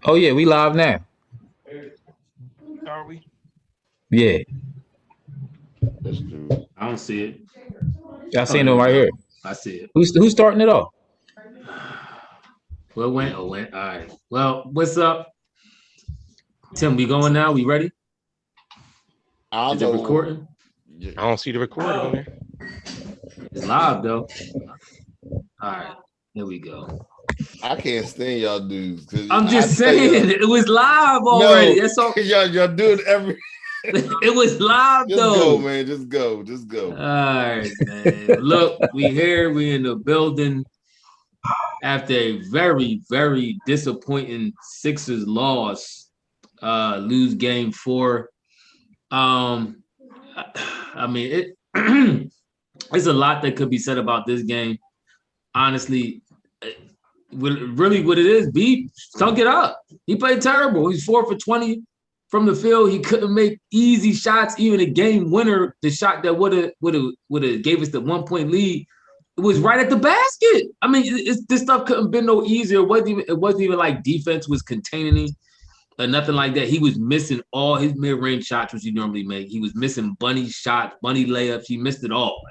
Oh yeah, we live now. Are we? Yeah, Let's do it. I don't see it. I Oh, seen there them we right go. here. I see it. Who's starting it off? Well, went. Oh, went. All right. Well, what's up, Tim? We going now? We ready? I don't Is it know. recording? I don't see the recording on there. It's live though. All right. Here we go. I can't stand y'all dudes because I'm I just tell you, saying it was live already. no, That's all. y'all do it every. It was live Just go, though. man. Just go. Just All go. right, man. Look, we here. We in the building after a very, very disappointing Sixers loss. Lose game four. I mean it. There's a lot that could be said about this game. Honestly, really what it is, B stunk it up. He played terrible. He's 4 for 20 from the field. He couldn't make easy shots, even a game winner. The shot that would have gave us the 1 point lead. It was right at the basket. I mean, this stuff couldn't been no easier. It wasn't even like defense was containing him or nothing like that. He was missing all his mid-range shots, which he normally make. He was missing bunny shots, bunny layups. He missed it all.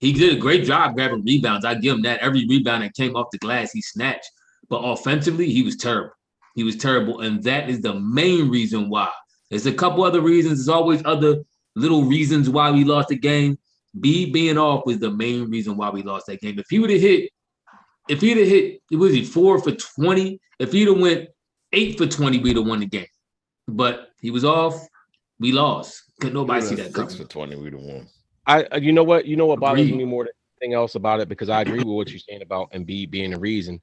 He did a great job grabbing rebounds. I give him that. Every rebound that came off the glass, he snatched. But offensively, he was terrible. He was terrible, and that is the main reason why. There's a couple other reasons. There's always other little reasons why we lost the game. B being off was the main reason why we lost that game. If he'd have hit, was he 4 for 20? If he'd have went 8 for 20, we'd have won the game. But he was off. We lost. Could nobody see that 6 coming? for 20. We don't want. You know what bothers me Agreed. more than anything else about it, because I agree with what you're saying about Embiid being the reason.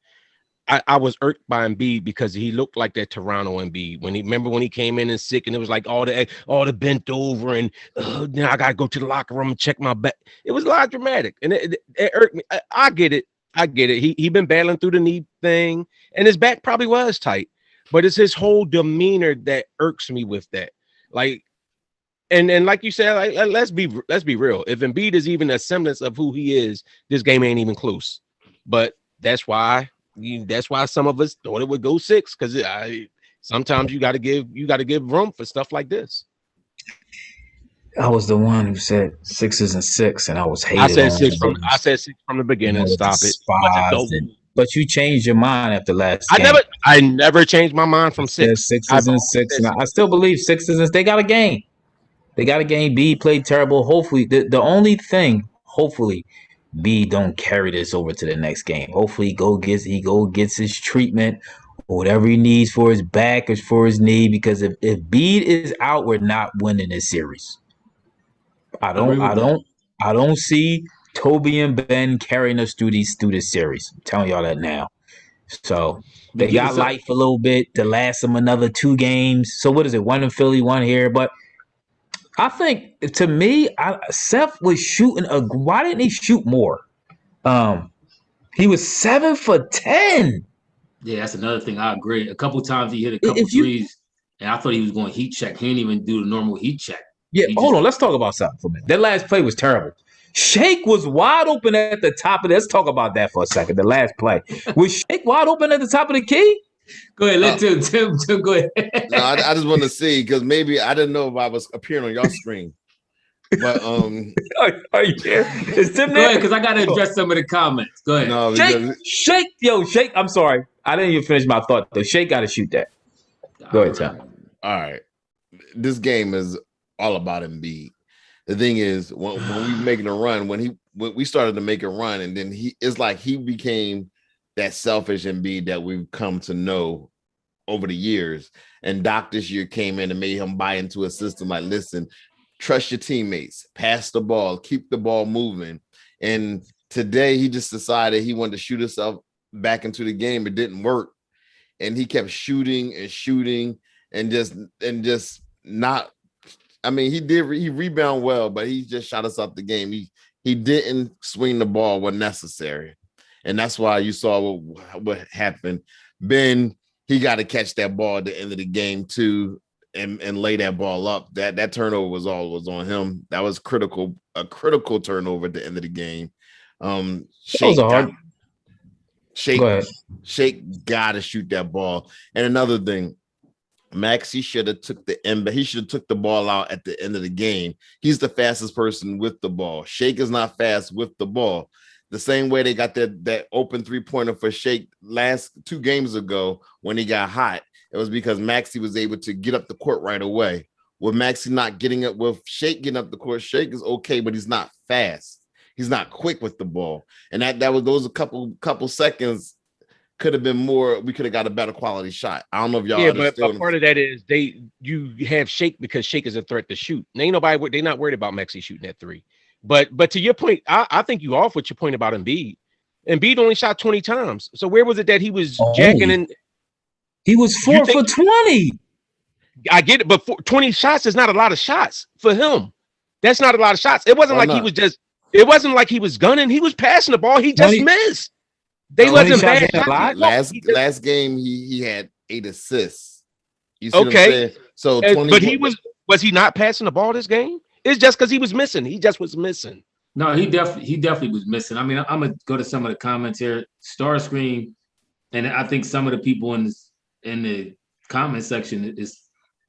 I was irked by Embiid because he looked like that Toronto Embiid when he came in and sick, and it was like all the bent over, and now I gotta go to the locker room and check my back. It was a lot dramatic, and it irked me. I get it. I get it. He been battling through the knee thing, and his back probably was tight, but it's his whole demeanor that irks me with that. Like, and like you said, like, let's be real. If Embiid is even a semblance of who he is, this game ain't even close. But that's why some of us thought it would go six, because sometimes you got to give room for stuff like this. I was the one who said sixes and six, and I was I hated said on. six from I said six from the And I beginning. was Stop it. Wasn't despised no. it. But you changed your mind after last I game. never I never changed my mind You from said six. I've sixes and always six, said and six. I still believe sixes. And they got a game. They got a game. B played terrible. Hopefully, the only thing, hopefully, B don't carry this over to the next game. Hopefully, he gets his treatment or whatever he needs for his back or for his knee. Because if B is out, we're not winning this series. I I agree don't. with I that. don't. I don't see Toby and Ben carrying us through this series. I'm telling y'all that now. So We they getting got some. life a little bit to last them another 2 games. So what is it? One in Philly, one here. But I think to me, Seth was shooting a. Why didn't he shoot more? Um, he was 7 for 10. Yeah, that's another thing. I agree. A couple times he hit a couple If you, threes, and I thought he was going heat check. He didn't even do the normal heat check. yeah, He hold just on. Let's talk about something for a minute. That last play was terrible. Shake was wide open at the top of. Let's talk about that for a second. The last play was Shake wide open at the top of the key. go ahead. Uh, Let Tim go ahead. no, I just want to see because maybe I didn't know if I was appearing on your screen, but Are you there? Is Tim Go ahead, there? because I got to address some of the comments. Go ahead. no, Shake, because shake, yo, shake. I'm sorry. I didn't even finish my thought though. Shake got to shoot that. Go All ahead, right. Tom. all right, this game is all about Embiid. The thing is, when we making a run, when we started to make a run, and then it's like he became that selfish Embiid that we've come to know over the years. And Doc this year came in and made him buy into a system like, listen, trust your teammates, pass the ball, keep the ball moving. And today he just decided he wanted to shoot himself back into the game. It didn't work. And he kept shooting and shooting and just not. I mean, he rebound well, but he just shot us off the game. He didn't swing the ball when necessary. And that's why you saw what happened. Ben, he got to catch that ball at the end of the game too, and lay that ball up. That turnover was on him. That was a critical turnover at the end of the game. That was a Shake got hard. Shake gotta shoot that ball. And another thing, Maxey should have took the ball out at the end of the game. He's the fastest person with the ball. Shake is not fast with the ball. The same way they got that open 3-pointer for Shake last 2 games ago when he got hot. It was because Maxey was able to get up the court right away. With Maxey not getting up, with Shake getting up the court, Shake is okay, but he's not fast. He's not quick with the ball. And that was those a couple seconds could have been more. We could have got a better quality shot. I don't know if y'all understood. But part of that is you have Shake because Shake is a threat to shoot. And ain't nobody, they're not worried about Maxey shooting that 3. But to your point, I think you off with your point about Embiid. Embiid only shot 20 times. So where was it that he was jacking in? He was 4 for 20. I get it, but 20 shots is not a lot of shots for him. That's not a lot of shots. It wasn't like he was just. It wasn't like he was gunning. He was passing the ball. He just missed. They wasn't bad. Last game he had 8 assists. You see what I'm saying? So 20. But was he not passing the ball this game? It's just because he was missing. He just was missing. No, he definitely was missing. I mean, I'm gonna go to some of the comments here. Starscream, and I think some of the people in the comment section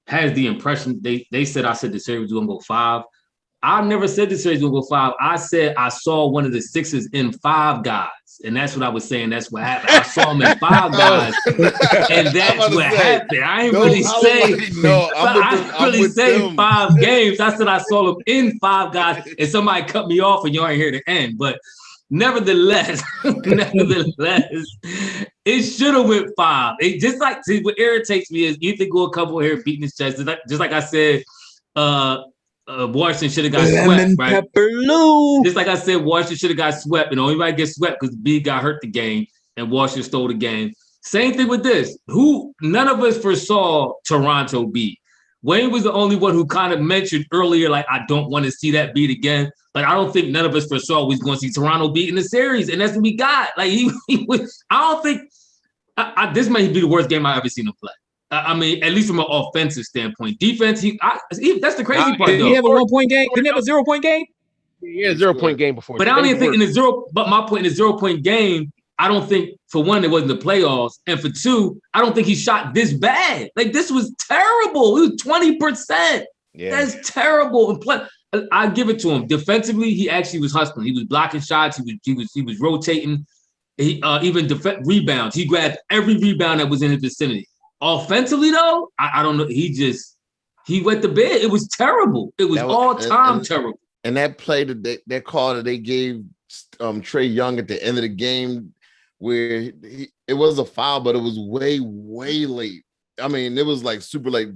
has the impression they said I said the series was gonna go 5. I never said the series was gonna go 5. I said I saw one of the Sixers in 5 guys, and that's what I was saying. That's what happened. I saw him in 5 guys, and that's what happened. I ain't really say 5 games. I said I saw him in 5 guys, and somebody cut me off, and you ain't hear the end. But nevertheless, it should have went 5. It just like what irritates me is Ethan go a couple here beating his chest. Just like I said, Washington should have got swept, right? Just like I said, Washington should have got swept, and only get swept because B got hurt the game, and Washington stole the game. Same thing with this. None of us foresaw Toronto beat. Wayne was the only one who kind of mentioned earlier, like, I don't want to see that beat again. But I don't think none of us foresaw we was going to see Toronto beat in the series, and that's what we got. Like he was. I don't think this might be the worst game I've ever seen him play. I mean, at least from an offensive standpoint. Defense, that's the crazy part. Did he have a 1-point game? Didn't he have a 0-point game? He had a 0-point game before. But I don't even think in the zero. But my point in the 0-point game, I don't think for one it wasn't the playoffs, and for two, I don't think he shot this bad. Like this was terrible. It was 20%. Yeah. That's terrible. And I give it to him. Defensively, he actually was hustling. He was blocking shots. He was rotating. He even rebounds. He grabbed every rebound that was in his vicinity. Offensively, though, I don't know. He went to bed. It was terrible. It was all-time terrible. And that play that call that they gave Trae Young at the end of the game, where it was a foul, but it was way, way late. I mean, it was like super late.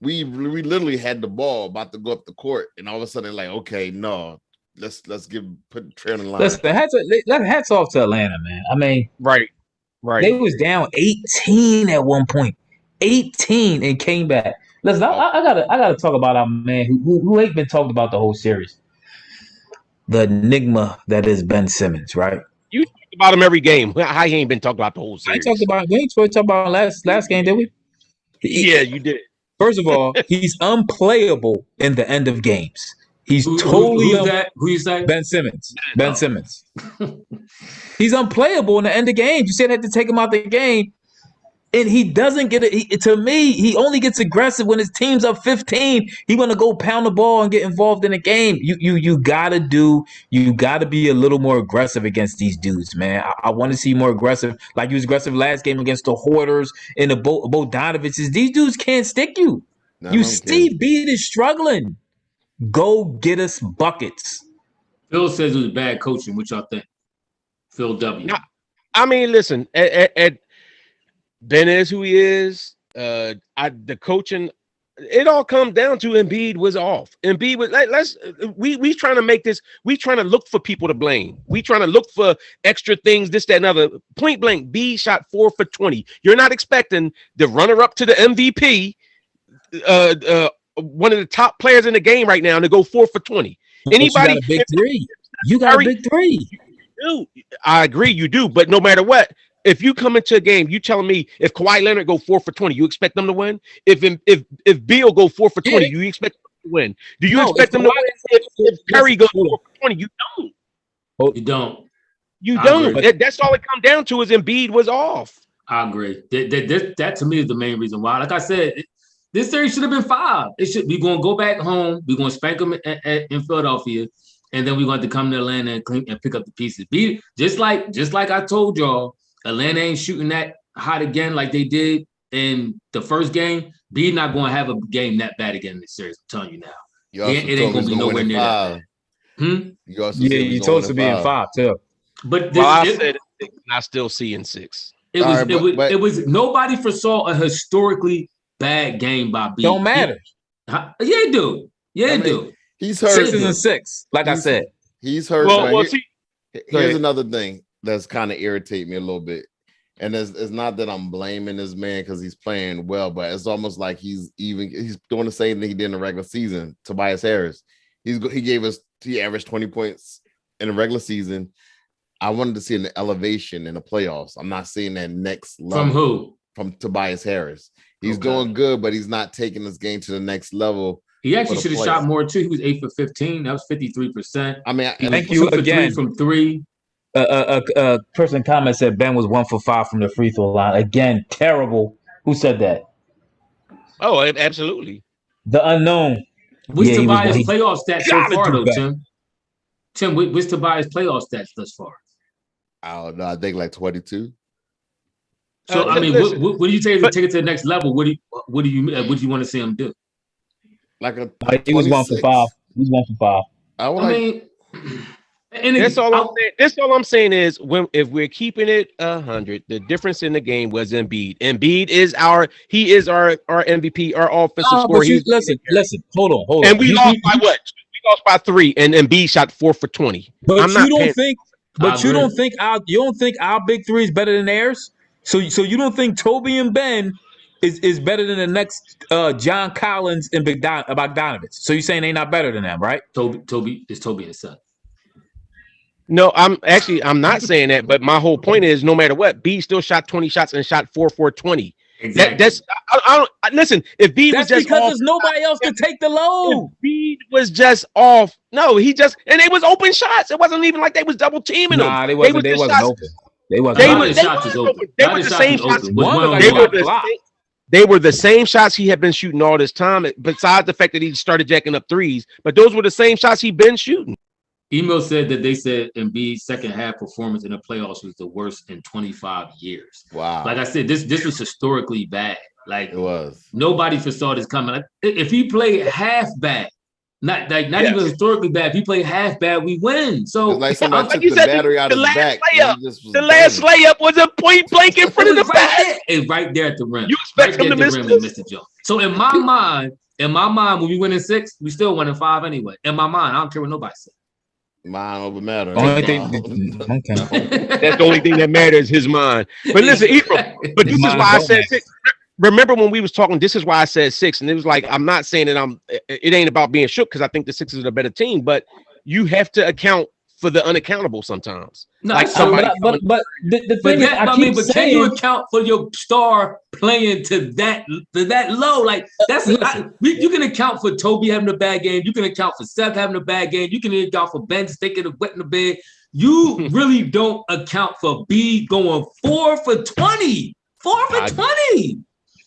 We literally had the ball about to go up the court, and all of a sudden, like, okay, no, let's put Trae on the line. Listen, hats off to Atlanta, man. I mean, right. They was down 18 at one point, 18, and came back. Listen, I gotta talk about our man who ain't been talked about the whole series. The enigma that is Ben Simmons, right? You talk about him every game. How he ain't been talked about the whole series? We ain't talked about last game, did we? Yeah, you did. First of all, he's unplayable in the end of games. He's totally who you say? Ben Simmons. Ben Simmons. He's unplayable in the end of games. You said had to take him out the game, and he doesn't get it. To me, he only gets aggressive when his team's up 15. He want to go pound the ball and get involved in the game. You gotta be a little more aggressive against these dudes, man. I want to see more aggressive, like he was aggressive last game against the Hoarders and the Bogdanoviches. These dudes can't stick you. Steve Bede is struggling. Go get us buckets. Phil says it was bad coaching. What y'all think? Phil W. I mean, listen, Ben is who he is. The coaching, it all comes down to Embiid was off. Embiid was we trying to make this. We trying to look for people to blame. We trying to look for extra things, this, that, and other. Point blank, B shot 4 for 20. You're not expecting the runner up to the MVP, one of the top players in the game right now, to go 4 for 20. Anybody? You got a big three. You got a big three. You do. I agree, you do. But no matter what, if you come into a game, you telling me if Kawhi Leonard go 4 for 20, you expect them to win? If Beal go 4 for 20, you expect them to win? Do you expect them to win? If Curry goes 4 for 20, you don't. You don't. You I don't. agree. That's all it come down to is Embiid was off. I agree. That to me is the main reason why. Like I said, this series should have been 5. It should. We're gonna go back home. We're gonna spank them in Philadelphia, and then we're going to come to Atlanta and pick up the pieces. Just like I told y'all, Atlanta ain't shooting that hot again like they did in the first game. B not going to have a game that bad again in this series. I'm telling you now. It ain't going to be nowhere near that. You also you told us to be in 5 too. But this, I said 6, and I still see in 6. It was nobody foresaw a historically bad game by B. Don't matter. Yeah, it do. Yeah, it do. He's hurt. 6 and 6. Like I said, he's hurt. Here's another thing that's kind of irritating me a little bit, and it's not that I'm blaming this man because he's playing well, but it's almost like he's doing the same thing he did in the regular season. Tobias Harris, he averaged 20 points in the regular season. I wanted to see an elevation in the playoffs. I'm not seeing that next level. From who? From Tobias Harris. He's doing good, but he's not taking this game to the next level. He actually should have shot more too. He was 8 for 15. That was 53%. I mean, thank you again. From 3. A person comment said Ben was 1 for 5 from the free throw line. Again, terrible. Who said that? Oh, absolutely. The unknown. What's Tobias' playoff stats so far, though, Tim? Tim, what's Tobias' playoff stats thus far? I don't know. I think like 22. So I mean, what do you take to take it to the next level? What do you want to see him do? Like he was 1 for 5. He was 1 for 5. That's all I'm saying. That's all I'm saying is if we're keeping it 100, the difference in the game was Embiid. Embiid is our MVP, our offensive scorer. Listen, hold on. And we lost by what? We lost by 3, and Embiid shot 4 for 20. But you don't think our big 3 is better than theirs? So you don't think Toby and Ben is better than the next John Collins and Bogdanovich? So you're saying they're not better than them, right? Toby his son. No, I'm not saying that, but my whole point is no matter what, B still shot 20 shots and shot 4 for 20. Exactly. Listen, if B was just because off, there's nobody else to take the load. If B was just off. No, and they was open shots. It wasn't even like they was double teaming them. Nah, they wasn't open. They were the same shots. They were the same shots he had been shooting all this time, besides the fact that he started jacking up threes. But those were the same shots he'd been shooting. Email said that they said Embiid's second half performance in the playoffs was the worst in 25 years. Wow. Like I said, this was historically bad. Like it was. Nobody foresaw this coming. If he played half bad, not even historically bad. If he played half bad, we win. So like somebody took the battery out of his back. The last layup was a point blank in front of the back. It's right there at the rim. You expect him to miss Mr. Jones. So in my mind, when we win in 6, we still win in 5 anyway. In my mind, I don't care what nobody says. Mine over matter. That's the only thing that matters, his mind. But listen, Ephraim, but this is why I said 6. Remember when we was talking, this is why I said 6. And it was like, I'm not saying that it ain't about being shook because I think the Sixers are a better team, but you have to account for the unaccountable sometimes. No, like somebody, but the thing is, can you account for your star playing to that low? Like you can account for Toby having a bad game. You can account for Seth having a bad game. You can account for Ben sticking wet in the bed. You really don't account for B going 4 for 20. 4 for 20.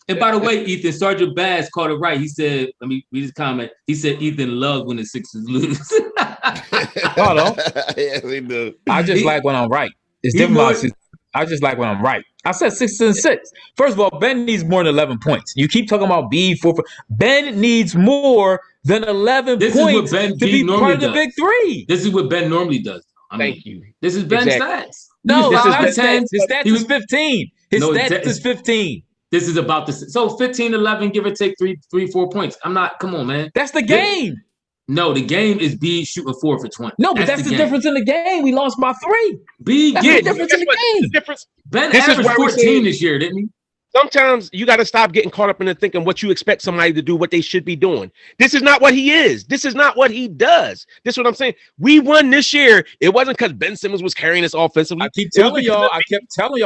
And by the way, Ethan, Sergeant Bass called it right. He said, let me read his comment. He said Ethan loves when the Sixers lose. Hold on. Yeah, we do. I just like when I'm right. It's different. I just like when I'm right. I said 6 and 6. First of all, Ben needs more than 11 points. You keep talking about B 4. Ben needs more than 11 points to be part of the big 3. This is what Ben normally does. Thank you. This is Ben's stats. No, his stats is 15. His stats is 15. This is about this. So 15, 11, give or take 3, 4 points. Come on, man. That's the game. No, the game is B shooting 4 for 20. No, but that's the difference in the game. We lost by 3. That's the difference in the game. Ben averaged 14 this year, didn't he? Sometimes you got to stop getting caught up in thinking what you expect somebody to do, what they should be doing. This is not what he is. This is not what he does. This is what I'm saying. We won this year. It wasn't because Ben Simmons was carrying us offensively. I kept telling y'all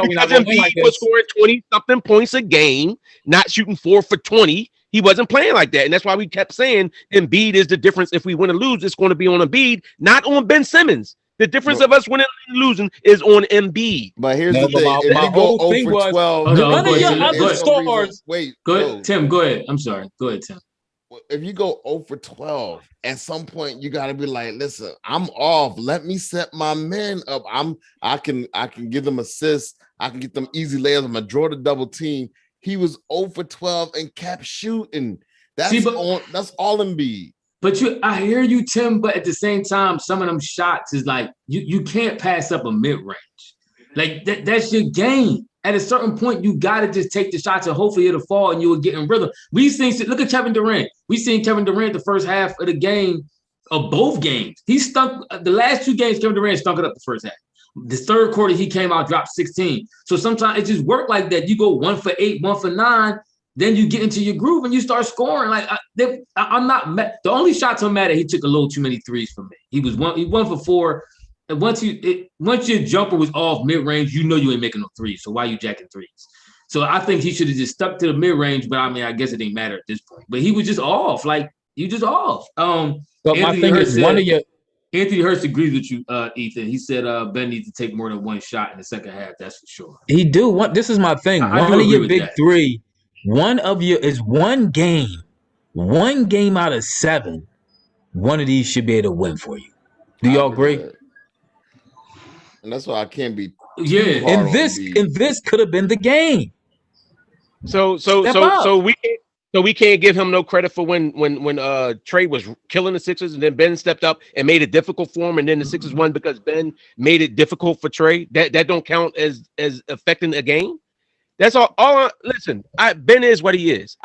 we're not going to win like this. Was scoring 20-something points a game, not shooting 4 for 20. He wasn't playing like that. And that's why we kept saying Embiid is the difference. If we win or lose, it's going to be on Embiid, not on Ben Simmons. The difference of us winning and losing is on Embiid. But here's No, the thing: if my you go whole 0 thing for was 12, Hold on, none go of your ahead, other Tim. stars. Wait, Go ahead, Tim. Go ahead. I'm sorry. Go ahead, Tim. If you go 0 for 12, at some point you got to be like, listen, I'm off. Let me set my men up. I can give them assists. I can get them easy layers. I'm gonna draw the double team. He was 0 for 12 and kept shooting. That's all Embiid. But I hear you, Tim. But at the same time, some of them shots is like you can't pass up a mid range. Like that's your game. At a certain point, you gotta just take the shots and hopefully it'll fall and you will get in rhythm. We seen look at Kevin Durant. We seen Kevin Durant the first half of the game of both games. He stunk the last 2 games. Kevin Durant stunk it up the first half. The third quarter, he came out, dropped 16. So sometimes it just worked like that. You go 1 for 8, 1 for 9. Then you get into your groove and you start scoring. Like I'm not mad. The only shots I'm mad at, he took a little too many threes from me. He 1 for 4. And once your jumper was off mid range, you know you ain't making no threes. So why you jacking threes? So I think he should have just stuck to the mid range. But I mean, I guess it didn't matter at this point. But he was just off. Like you just off. But my thing is, Anthony Hurst agrees with you, Ethan. He said Ben needs to take more than 1 shot in the second half. That's for sure. He do. This is my thing. I One of your big that. 3, one of you is one game. 1 game out of 7. One of these should be able to win for you. Do y'all agree? And that's why I can't be. And this could have been the game. So we can't give him no credit for when Trae was killing the Sixers and then Ben stepped up and made it difficult for him, and then the Sixers won because Ben made it difficult for Trae. That don't count as affecting a game. That's all. Listen, Ben is what he is.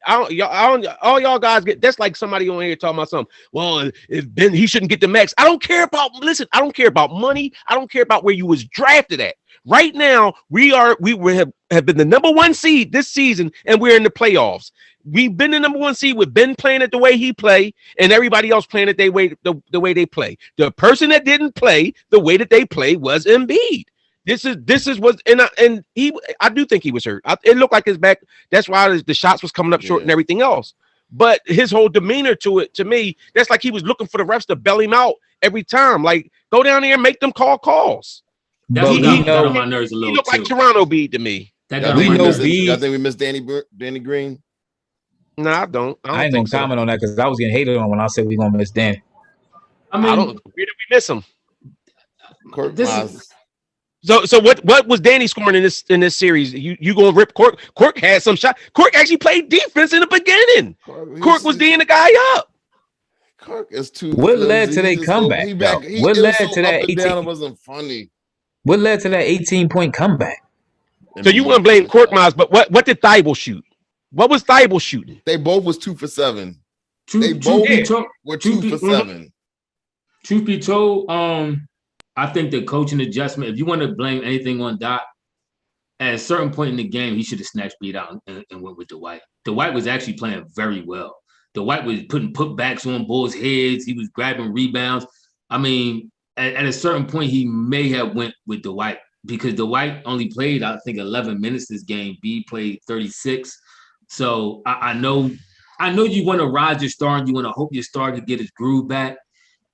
All y'all guys get. That's like somebody on here talking about something. Well, if Ben, he shouldn't get the max. I don't care about. Listen, I don't care about money. I don't care about where you was drafted at. Right now, we have been the number 1 seed this season, and we're in the playoffs. We've been the number 1 seed with Ben playing it the way he play, and everybody else playing it the way they play. The person that didn't play the way that they play was Embiid. This is what I do think he was hurt. It looked like his back. That's why the shots was coming up short and everything else. But his whole demeanor to me, that's like he was looking for the refs to bail him out every time. Like, go down there and make them call calls. That got on my nerves a little. He looked like Toronto beat to me. I think we missed Danny Green. No, I don't. I ain't gonna comment on that because I was getting hated on when I said we're gonna miss Danny. I mean, where did we miss him? Miles. So what was Danny scoring in this series? You gonna rip Cork? Cork had some shot. Cork actually played defense in the beginning. Cork was D'ing the guy up. Cork is too. What led to their comeback? What led to that 18? It wasn't funny. What led to that 18-point comeback? So you want to blame Cork Miles, but what did Thibault shoot? What was Thibault shooting? They both was 2 for 7. They both were 2 for 7. Truth be told, I think the coaching adjustment, if you want to blame anything on Doc, at a certain point in the game, he should have snatched beat out and went with Dwight. Dwight was actually playing very well. Dwight was putting putbacks on Bulls' heads. He was grabbing rebounds. I mean, at a certain point, he may have went with Dwight because Dwight only played, I think, 11 minutes this game. B played 36. So I know you want to ride your star and you want to hope your star can get his groove back.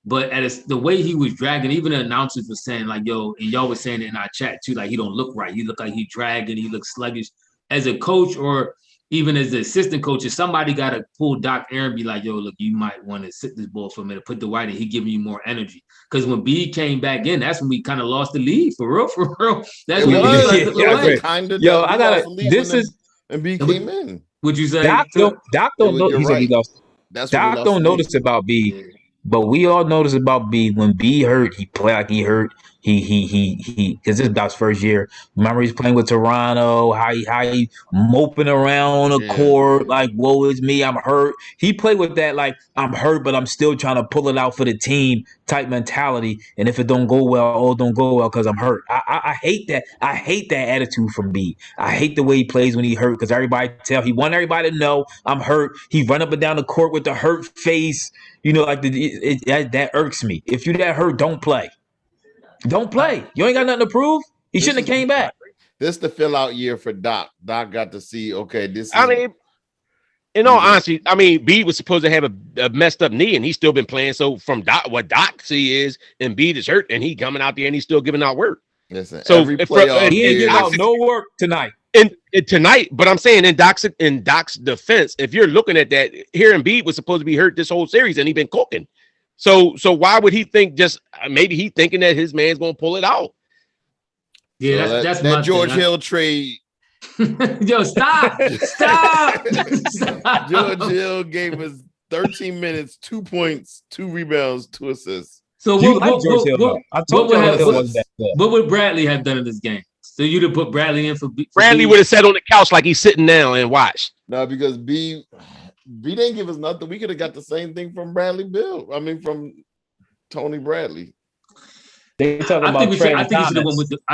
But the way he was dragging, even the announcers were saying, like, yo, and y'all was saying it in our chat too, like, he don't look right. He look like he dragging, he looks sluggish. As a coach or even as the assistant coach, if somebody got to pull Doc Aaron, be like, yo, look, you might want to sit this ball for a minute, put Dwight in, he giving you more energy. Because when B came back in, that's when we kind of lost the lead, for real. That's when yo, I got to, this is, and B came in. Would you say? Doc don't know, he said he lost. Doc don't notice about B. Yeah. But we all notice about B. When B hurt, he play like he hurt. He because this is Doc's first year. Remember, he's playing with Toronto. How he moping around on the court like, "Woe is me, I'm hurt." He played with that like, "I'm hurt, but I'm still trying to pull it out for the team" type mentality. And if it don't go well, don't go well because I'm hurt. I hate that. I hate that attitude from B. I hate the way he plays when he hurt because he want everybody to know I'm hurt. He run up and down the court with the hurt face. You know, like that irks me. If you that hurt, don't play. Don't play. You ain't got nothing to prove. He shouldn't have came back. This the fill out year for Doc. Doc got to see. Okay, this. In all honesty, I mean, B was supposed to have a messed up knee, and he's still been playing. So from what Doc see is, Embiid is hurt, and he coming out there and he's still giving out work. Listen, So every playoff he ain't give out no work tonight. In tonight, but I'm saying in Doc's defense, if you're looking at that, here Embiid was supposed to be hurt this whole series, and he been cooking. So why would he think maybe he thinking that his man's gonna pull it out? Yeah, so that's that George Hill trade. Yo, stop. George Hill gave us 13 minutes, 2 points, 2 rebounds, 2 assists. So what would Bradley have done in this game? So you'd have put Bradley in for Bradley would have sat on the couch like he's sitting now and watched. No, because B didn't give us nothing. We could have got the same thing from from Tony Bradley. They talking about Trae. I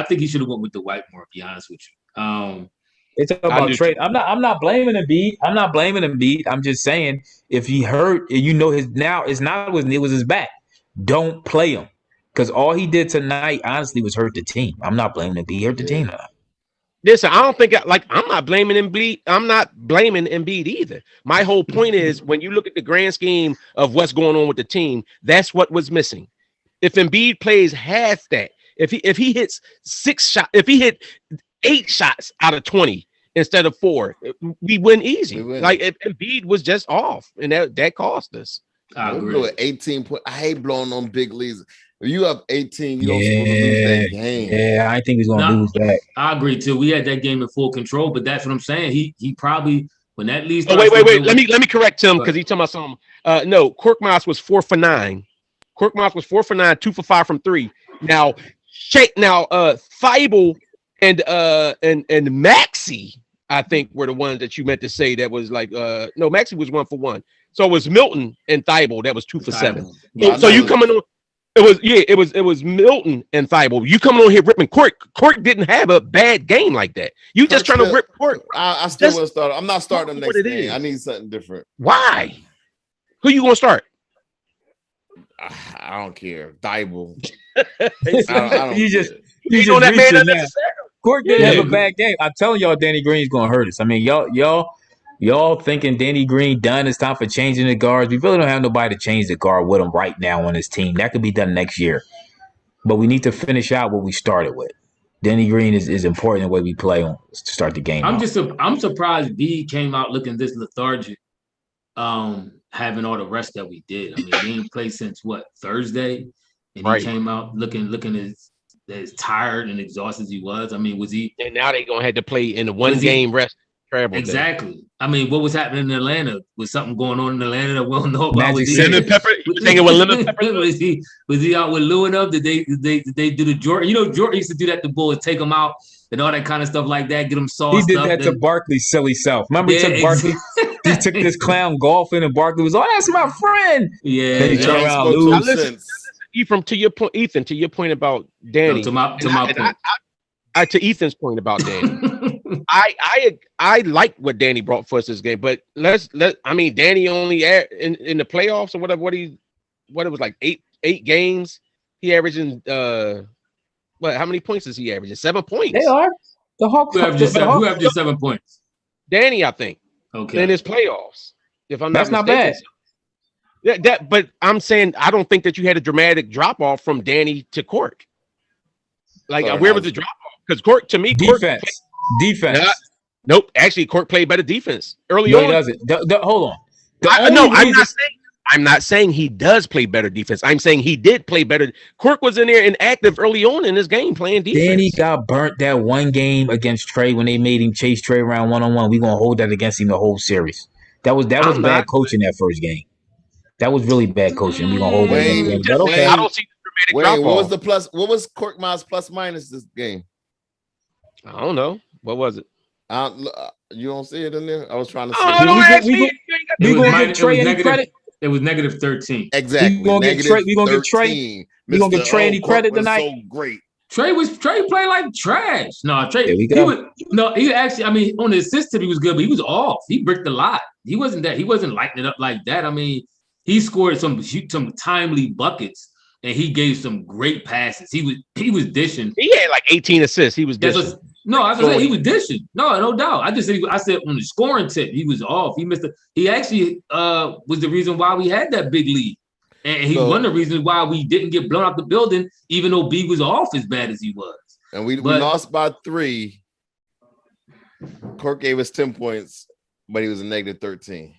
think he should have went with the Whitemore. To be honest with you. They talk about Trae. I'm not blaming Embiid. I'm just saying if he hurt, it was his back. Don't play him. Because all he did tonight, honestly, was hurt the team. I'm not blaming Embiid. He hurt the team tonight. Listen, I don't think I'm not blaming Embiid. I'm not blaming Embiid either. My whole point is when you look at the grand scheme of what's going on with the team, that's what was missing. If Embiid plays half that, if he hits 6 shots, if he hit 8 shots out of 20 instead of 4, we win easy. Like if Embiid was just off, and that cost us. I agree. 18 points. I hate blowing on big leads. If you up 18, you don't supposed to lose that game. Yeah, I think he's gonna lose that. I agree too. We had that game in full control, but that's what I'm saying. He probably when that leads. Oh, wait. Let me correct him because he's talking about something. No, Korkmaz was 4 for 9. Korkmaz was 4 for 9, 2 for 5 from 3. Now, Thibault and Maxey, I think, were the ones that you meant to say that was like no, Maxey was 1 for 1. So it was Milton and Thibault that was 2 for 7. So you coming on? It was Milton and Thibault. You coming on here ripping Cork? Cork didn't have a bad game like that. You just trying to rip Cork. I still want to start. I'm not starting the next game. I need something different. Why? Who you gonna start? I don't care. Thibault. You just on that man unnecessary. Cork didn't have a bad game. I'm telling y'all, Danny Green's gonna hurt us. I mean, y'all thinking Danny Green done? It's time for changing the guards. We really don't have nobody to change the guard with him right now on his team. That could be done next year. But we need to finish out what we started with. Danny Green is important in the way we play on to start the game. I'm surprised B came out looking this lethargic, having all the rest that we did. I mean, he didn't play since Thursday, and he came out looking as tired and exhausted as he was. I mean, was he? And now they're gonna have to play in the one game rest. Exactly. Day. I mean, what was happening in Atlanta? Was something going on in Atlanta that we don't know about? Lemon pepper. You thinking with lemon pepper? was he out with Lou and up? Did they do the Jordan? You know, Jordan used to do that to Bulls, take them out and all that kind of stuff like that, get them sauced. He did that to Barkley's silly self. Remember, he took Barkley. He took this clown golfing, and Barkley was, "Oh, that's my friend." Yeah. Then he turned around, Lou. Ethan, to your point about Danny. To Ethan's point about Danny. I like what Danny brought for us this game, but Danny only in the playoffs or whatever. What it was like 8 games. He averaging how many points is he averaging? 7 points. They are the Hawks. Who have just 7 points? Danny, I think. Okay. In his playoffs, if I'm not mistaken. Not bad. But I'm saying I don't think that you had a dramatic drop off from Danny to Cork. Like where was the drop off? Because Cork, to me, defense. Nope. Actually, Cork played better defense early on. He doesn't. Hold on. I'm not saying he does play better defense. I'm saying he did play better. Cork was in there inactive early on in this game playing defense. Danny got burnt that one game against Trae when they made him chase Trae around one-on-one. We're gonna hold that against him the whole series. That was bad coaching that first game. That was really bad coaching. We're gonna hold that against him. Okay. I don't see the dramatic drop off. What was Korkmaz plus minus this game? I don't know. What was it? You don't see it in there? I was trying to see. We gonna give Trae any credit? It was negative 13. Exactly. We gonna get Trae any credit tonight? So great. Trae played like trash. No, Trae. He actually. I mean, on the assist tip, he was good, but he was off. He bricked a lot. He wasn't lighting it up like that. I mean, he scored some timely buckets. And he gave some great passes. He was dishing. He had like 18 assists. He was dishing. No, I was saying he was dishing. No doubt. I just said I said on the scoring tip, he was off. He missed it. He actually was the reason why we had that big lead. And he's one of the reasons why we didn't get blown out the building, even though B was off as bad as he was. And we lost by 3. Cork gave us 10 points, but he was a negative 13.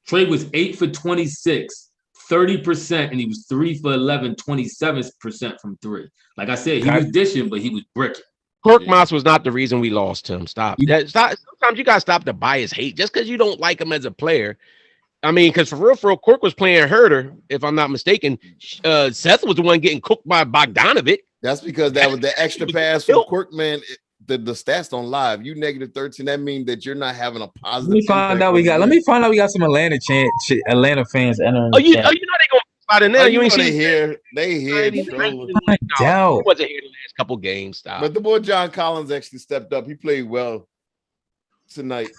Trae was 8 for 26, 30%, and he was 3 for 11, 27% from 3. Like I said, he was dishing, but he was bricking. Cork Moss was not the reason we lost him. Stop. Sometimes you gotta stop the bias hate just because you don't like him as a player. I mean, because for real, Cork was playing herder, if I'm not mistaken. Seth was the one getting cooked by Bogdanovic. That's because that was the extra pass from Cork, man. The stats don't lie. You negative 13, that means that you're not having a positive. Let me find out we got some Atlanta fans entering. Oh, you know they gonna slide in there. You ain't seen they here. I doubt. He wasn't here the last couple games. Stop. But the boy John Collins actually stepped up. He played well tonight.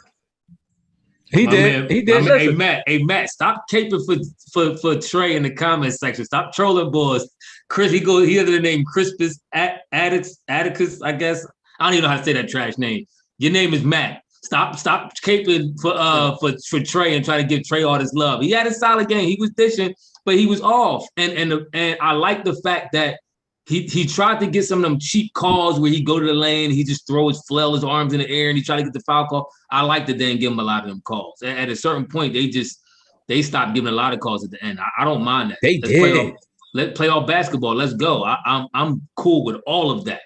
He did. Hey Matt, stop caping for Trae in the comments section. Stop trolling boys. Chris, he has the name Crispus Atticus, I guess. I don't even know how to say that trash name. Your name is Matt. Stop caping for Trae and try to give Trae all this love. He had a solid game. He was dishing, but he was off. And I like the fact that he tried to get some of them cheap calls where he go to the lane, he just throw his flail his arms in the air and he try to get the foul call. I like that they didn't give him a lot of them calls. At a certain point, they stopped giving a lot of calls at the end. I don't mind that. They did. Let's play off basketball. Let's go. I'm cool with all of that.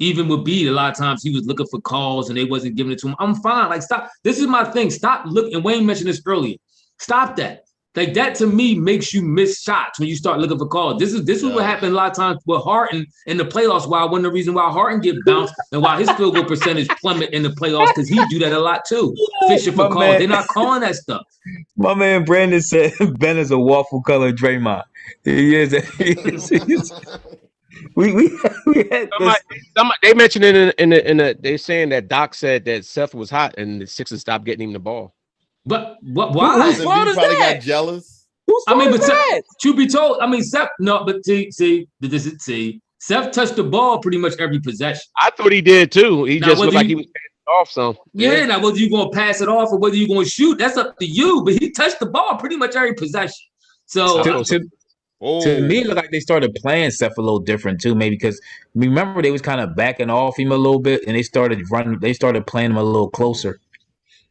Even with Bede, a lot of times he was looking for calls and they wasn't giving it to him. I'm fine. Like, stop. This is my thing. Stop looking. And Wayne mentioned this earlier. Stop that. Like, that to me makes you miss shots when you start looking for calls. This is what happened a lot of times with Harden in the playoffs. Why one of the reason why Harden get bounced and why his field goal percentage plummet in the playoffs, because he do that a lot too. Fishing for calls. They're not calling that stuff. My man Brandon said Ben is a waffle color Draymond. He is. We had they mentioned it in the they saying that Doc said that Seth was hot and the Sixers stopped getting him the ball. But why? Whose fault is probably that? got jealous. Truth be told, I mean, Seth. No, but see, Seth touched the ball pretty much every possession. I thought he did too. He just looked like he was passing it off some. Yeah, now whether you're gonna pass it off or whether you're gonna shoot, that's up to you. But he touched the ball pretty much every possession. So to me, it looked like they started playing Seth a little different too. Maybe because remember they was kind of backing off him a little bit, and they started running. They started playing him a little closer.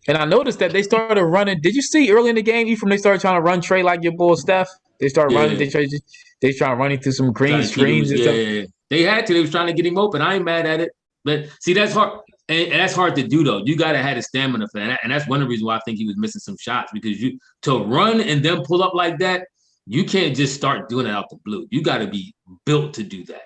And I noticed that they started running. Did you see early in the game, Ephraim, they started trying to run Trae like your boy Steph? They started running. They tried running through some green screens and stuff. Yeah, they had to. They was trying to get him open. I ain't mad at it. But see, that's hard. And that's hard to do, though. You got to have the stamina for that. And that's one of the reasons why I think he was missing some shots. Because to run and then pull up like that, you can't just start doing it out the blue. You got to be built to do that.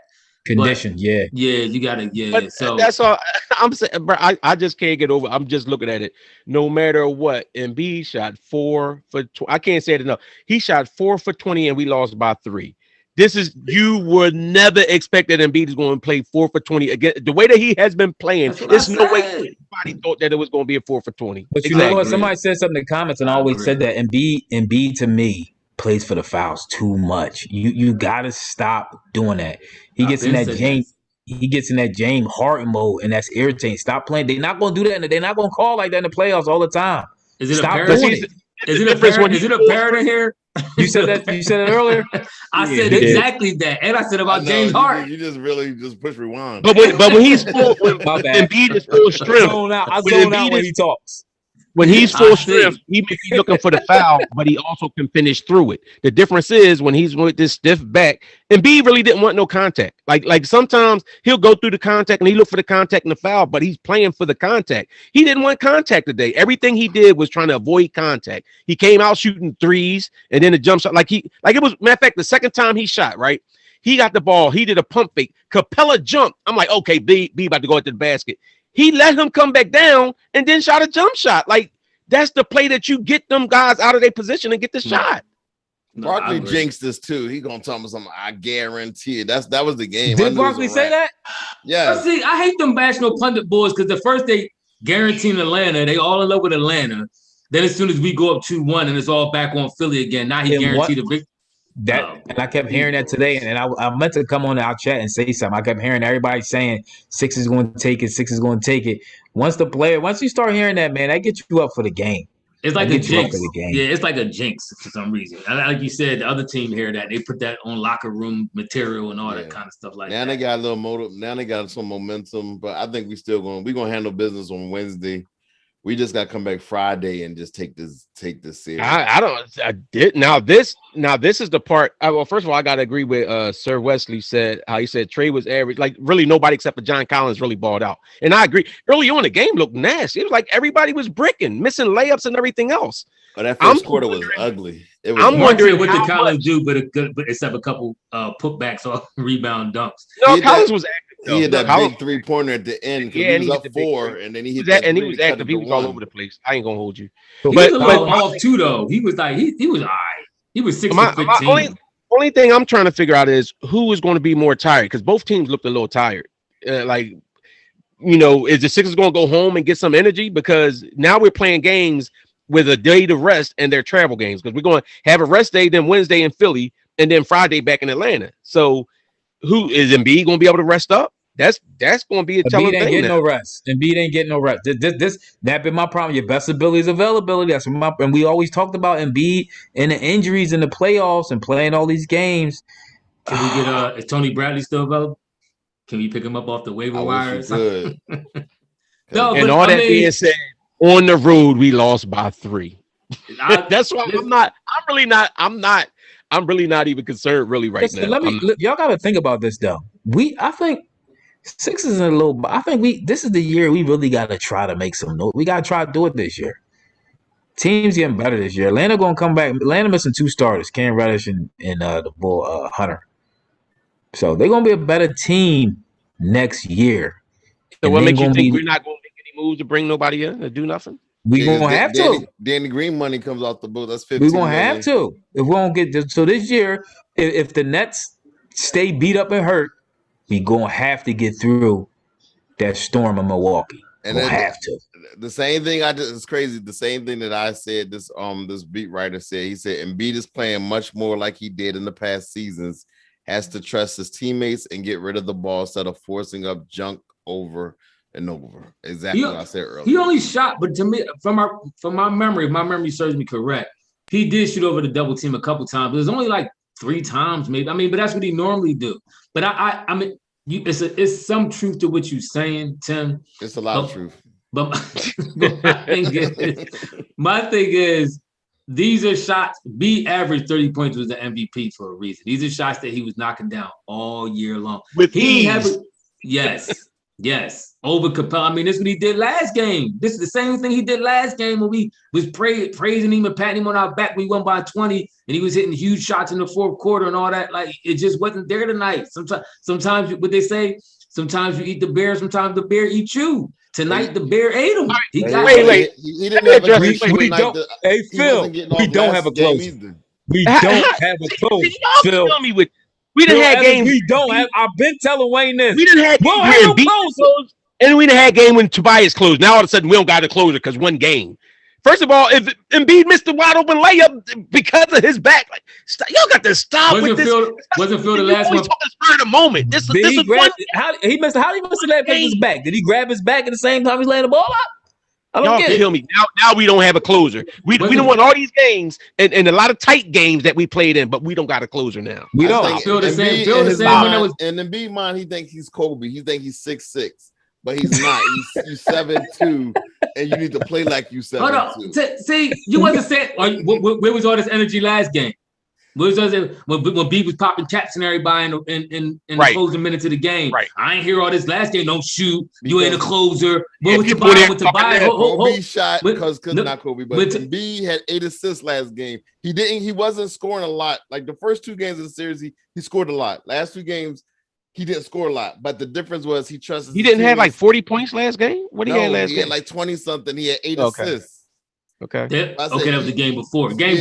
Condition, yeah, you gotta, But so that's all I'm saying, bro. I just can't get over. I'm just looking at it. No matter what, Embiid shot 4 for 20. I can't say it enough. He shot 4 for 20, and we lost by 3. This is you would never expect that Embiid is going to play 4 for 20 again. The way that he has been playing, there's no way anybody thought that it was going to be a 4 for 20. But you know what? Somebody said something in the comments, and I always said that Embiid to me plays for the fouls too much. You gotta stop doing that. He gets in that James Harden mode, and that's irritating. Stop playing. They're not gonna do that, and they're not gonna call like that in the playoffs all the time. Stop doing it. Is it a parrot in here? You said that. You said it earlier. I said exactly that, and I said about James Harden. You just really push rewind. But when he's full, when Embiid is full strength, I zone out when he talks. When he's full strength, he may be looking for the foul, but he also can finish through it. The difference is when he's with this stiff back, Embiid really didn't want no contact. Like sometimes he'll go through the contact and he look for the contact and the foul, but he's playing for the contact. He didn't want contact today. Everything he did was trying to avoid contact. He came out shooting threes and then the jump shot. It was, matter of fact, the second time he shot, right? He got the ball. He did a pump fake. Capella jumped. I'm like, okay, B about to go at the basket. He let him come back down and then shot a jump shot. Like, that's the play that you get them guys out of their position and get the shot. Barkley jinxed this too. He gonna tell me something. I guarantee it. That was the game. Did Barkley say that? Yeah. See, I hate them bashing no pundit boys because the first they guaranteed Atlanta, they all in love with Atlanta. Then as soon as we go up 2-1 and it's all back on Philly again, now he guaranteed a big. And I kept hearing that today, and I meant to come on our chat and say something. I kept hearing everybody saying Six is going to take it, Six is going to take it. Once you start hearing that, man, that gets you up for the game. It's like a jinx. Yeah, it's like a jinx for some reason. Like you said, the other team hear that, they put that on locker room material and all that kind of stuff like that. Now they got a little motive. Now they got some momentum, but I think we're gonna handle business on Wednesday. We just got to come back Friday and just take this series. I did. Now this is the part. Well, first of all, I got to agree with Sir Wesley said how he said Trae was average. Like really nobody except for John Collins really balled out. And I agree. Early on the game looked nasty. It was like everybody was bricking, missing layups and everything else. But that first quarter was ugly. I'm wondering what did Collins do, but except a couple putbacks or rebound dunks. No, Collins was active. He had that big 3-pointer at the end. Yeah, he was up 4, and then he hit that. And he was active. He was all over the place. I ain't gonna hold you. He was a little off too, though. He was like he was all right. He was 6 for 15. Only thing I'm trying to figure out is who is going to be more tired because both teams looked a little tired. Is the Sixers going to go home and get some energy because now we're playing games with a day to rest and they're travel games because we're going to have a rest day, then Wednesday in Philly, and then Friday back in Atlanta. So. Who is Embiid going to be able to rest up? That's going to be a telling thing. Embiid ain't getting no rest. Embiid ain't getting no rest. That been my problem. Your best ability is availability. That's and we always talked about Embiid and the injuries in the playoffs and playing all these games. Can we get is Tony Bradley still available? Can we pick him up off the waiver wire? Good. Being said, on the road we lost by 3. That's why I'm really not even concerned now. Y'all got to think about this though. I think Six is a little. I think this is the year we really got to try to make some noise. We got to try to do it this year. Teams getting better this year. Atlanta gonna come back. Atlanta missing 2 starters, Cam Reddish and the bull Hunter. So they're gonna be a better team next year. So what makes you think we're not gonna make any moves to bring nobody in to do nothing? We're going to have to. Danny Green money comes off the book. That's 15 We're going to have to. If we don't get this. So this year, if the Nets stay beat up and hurt, we're going to have to get through that storm of Milwaukee. And we'll have to. The same thing it's crazy. The same thing that I said, this beat writer said, he said, Embiid is playing much more like he did in the past seasons, has to trust his teammates and get rid of the ball instead of forcing up junk over and over. Exactly what I said earlier. He only shot, but to me, from my memory, if my memory serves me correct, he did shoot over the double team a couple times. But it was only like 3 times, maybe. I mean, but that's what he normally do. But I mean, it's some truth to what you're saying, Tim. It's a lot of truth. But my thing is, these are shots. B averaged 30 points was the MVP for a reason. These are shots that he was knocking down all year long. Yes. Over Capella. I mean, this is what he did last game. This is the same thing he did last game when we was praising him and patting him on our back. We won by 20, and he was hitting huge shots in the 4th quarter and all that. Like, it just wasn't there tonight. Sometimes what they say, sometimes you eat the bear, sometimes the bear eats you. Tonight, the bear ate him. He didn't have a great night. Hey, Phil, we don't have a closer. We don't have a closer. Phil. We didn't have games. We don't have. I've been telling Wayne this. We didn't have games and we didn't have game when Tobias closed. Now all of a sudden we don't got a closer because one game. First of all, if Embiid missed the wide open layup because of his back, like y'all got to stop with this. Wasn't Phil the last one? For the moment. This is one. How he missed the layup with his back? Did he grab his back at the same time he's laying the ball up? Y'all can kill me. Now we don't have a closer. We don't want all these games and a lot of tight games that we played in, but we don't got a closer now. We don't. Feel the same when it was. And in Embiid mind, he thinks he's Kobe. He thinks he's 6'6", but he's not. He's 7'2", and you need to play like you 7'2". Hold on. See, you wasn't saying where was all this energy last game? When B was popping caps and everybody in the closing minutes of the game. Right. I ain't hear all this last game. Don't shoot. You ain't a closer. What was Tobias? Kobe shot because not Kobe, but B had 8 assists last game. He wasn't scoring a lot. Like the first 2 games of the series, he scored a lot. Last 2 games, he didn't score a lot. But the difference was he trusted. He didn't have like 40 points last game. What did he have last game? He had like 20 something. He had 8 assists. Okay. That was the game before. Game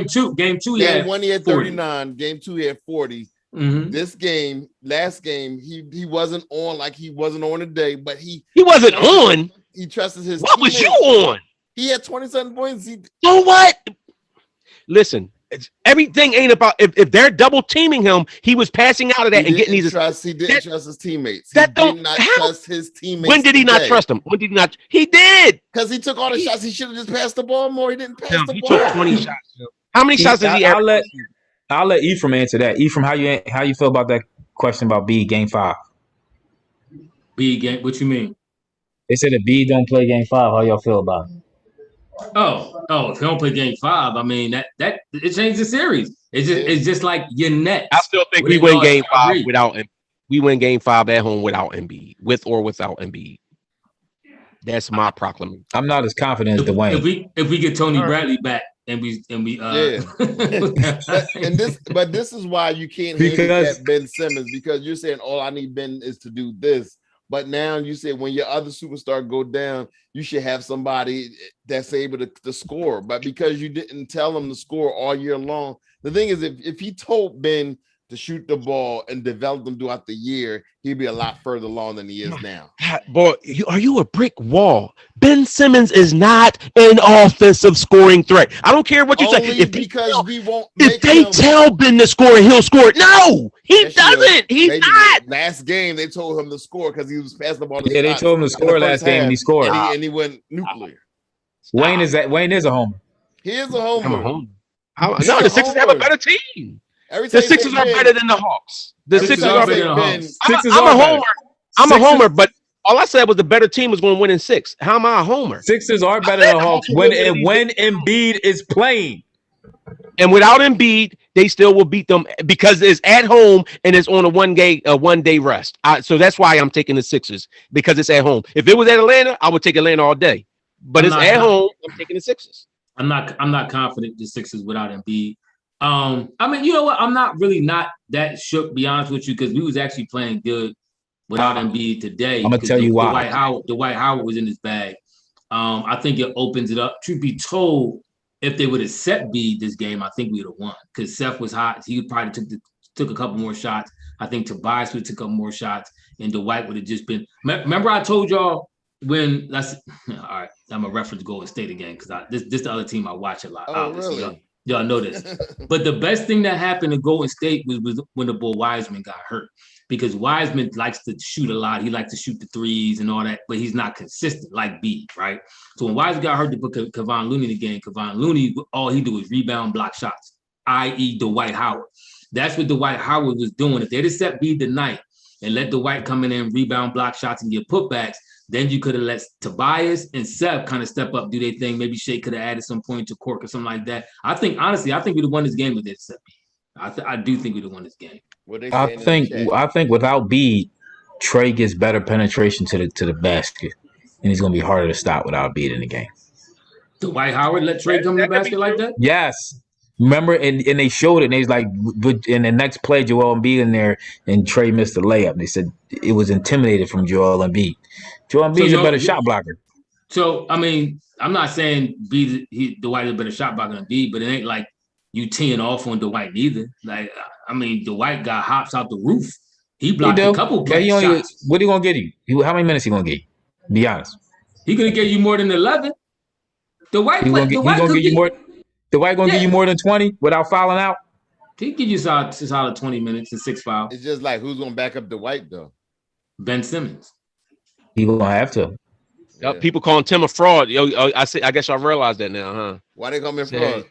two. Game 1 he had 39. Game 2 he had 40. Mm-hmm. This game, last game, he wasn't on like he wasn't on today, but he wasn't on. He trusted his. What teammates. Was you on? He had 27 points. So what? Listen, everything ain't about if they're double teaming him, he was passing out of that and getting these. He didn't trust his teammates. He did not trust his teammates. When did he not trust them? When did he not? He did. Because he took all the shots. He should have just passed the ball more. He didn't pass the He ball. took 20 shots. How many shots did he have? I'll let Ephraim answer that. Ephraim, how you feel about that question about B game 5? B game. What you mean? They said if B don't play game 5, how y'all feel about it? Oh, if he don't play game 5, I mean that it changed the series. It's just like your Nets. I still think we win game 5 without him. We win game 5 at home without Embiid, with or without Embiid. That's my proclamation. I'm not as confident as Dwayne. If we get Tony Bradley back and we yeah. but this is why you can't handicap Ben Simmons, because you're saying all I need Ben is to do this. But now you say when your other superstar go down, you should have somebody that's able to score. But because you didn't tell him to score all year long, the thing is, if he told Ben to shoot the ball and develop them throughout the year, he'd be a lot further along than he is now. Boy, are you a brick wall? Ben Simmons is not an offensive scoring threat. I don't care what you say. If they tell Ben to score, he'll score. No, he doesn't. He's not. Last game, they told him to score because he was passing the ball. Yeah, they told him to score last game, and he scored. And he went nuclear. Wayne is a homer. He is a homer. No, the Sixers have a better team. The Sixers are better than the Hawks. The Sixers are better than the Hawks. I'm a homer. I'm a homer, but all I said was the better team was going to win in 6. How am I a homer? Sixers are better than the Hawks when Embiid is playing. And without Embiid, they still will beat them because it's at home and it's on a one-day rest. So that's why I'm taking the Sixers, because it's at home. If it was at Atlanta, I would take Atlanta all day. But it's at home. I'm taking the Sixers. I'm not confident the Sixers without Embiid. I mean, you know what? I'm not that shook, be honest with you, because we was actually playing good without Embiid today. I'm gonna tell you why. Dwight Howard was in his bag. I think it opens it up. Truth be told, if they would have set Embiid this game, I think we would have won, because Seth was hot. He probably took a couple more shots. I think Tobias would have took a couple more shots, and Dwight would have just been. Remember, I told y'all when that's all right. I'm a reference Golden State again, because this the other team I watch a lot. Oh, really? Y'all know this. But the best thing that happened to Golden State was when the boy Wiseman got hurt, because Wiseman likes to shoot a lot. He likes to shoot the threes and all that, but he's not consistent like B, right? So when Wiseman got hurt to put Kevon Looney in the game, Kevon Looney, all he do is rebound, block shots, i.e. Dwight Howard. That's what Dwight Howard was doing. If they'd have set B tonight and let Dwight come in and rebound, block shots, and get putbacks, then you could have let Tobias and Seth kind of step up, do their thing. Maybe Shea could have added some point to Cork or something like that. Honestly, I think we'd have won this game with this. I do think we'd have won this game. I think without B, Trae gets better penetration to the basket, and he's gonna be harder to stop without B in the game. Dwight Howard let Trae come to the basket like that? Yes. Remember, and they showed it, and they was like, in the next play, Joel Embiid in there, and Trae missed the layup. They said it was intimidated from Joel Embiid. Joel Embiid is a better shot blocker. So, I mean, I'm not saying Dwight is a better shot blocker than Embiid, but it ain't like you teeing off on Dwight either. Like, I mean, Dwight got hops out the roof. He blocked a couple shots. What are you going to get you? How many minutes he going to get you? Be honest. He going to get you more than 11. Dwight going to give you more. Dwight going to give you more than 20 without fouling out? He give you solid 20 minutes and 6 fouls. It's just like, who's going to back up Dwight, though? Ben Simmons. He going to have to. Yep, people calling Tim a fraud. I guess y'all realize that now, huh? Why they call me a fraud?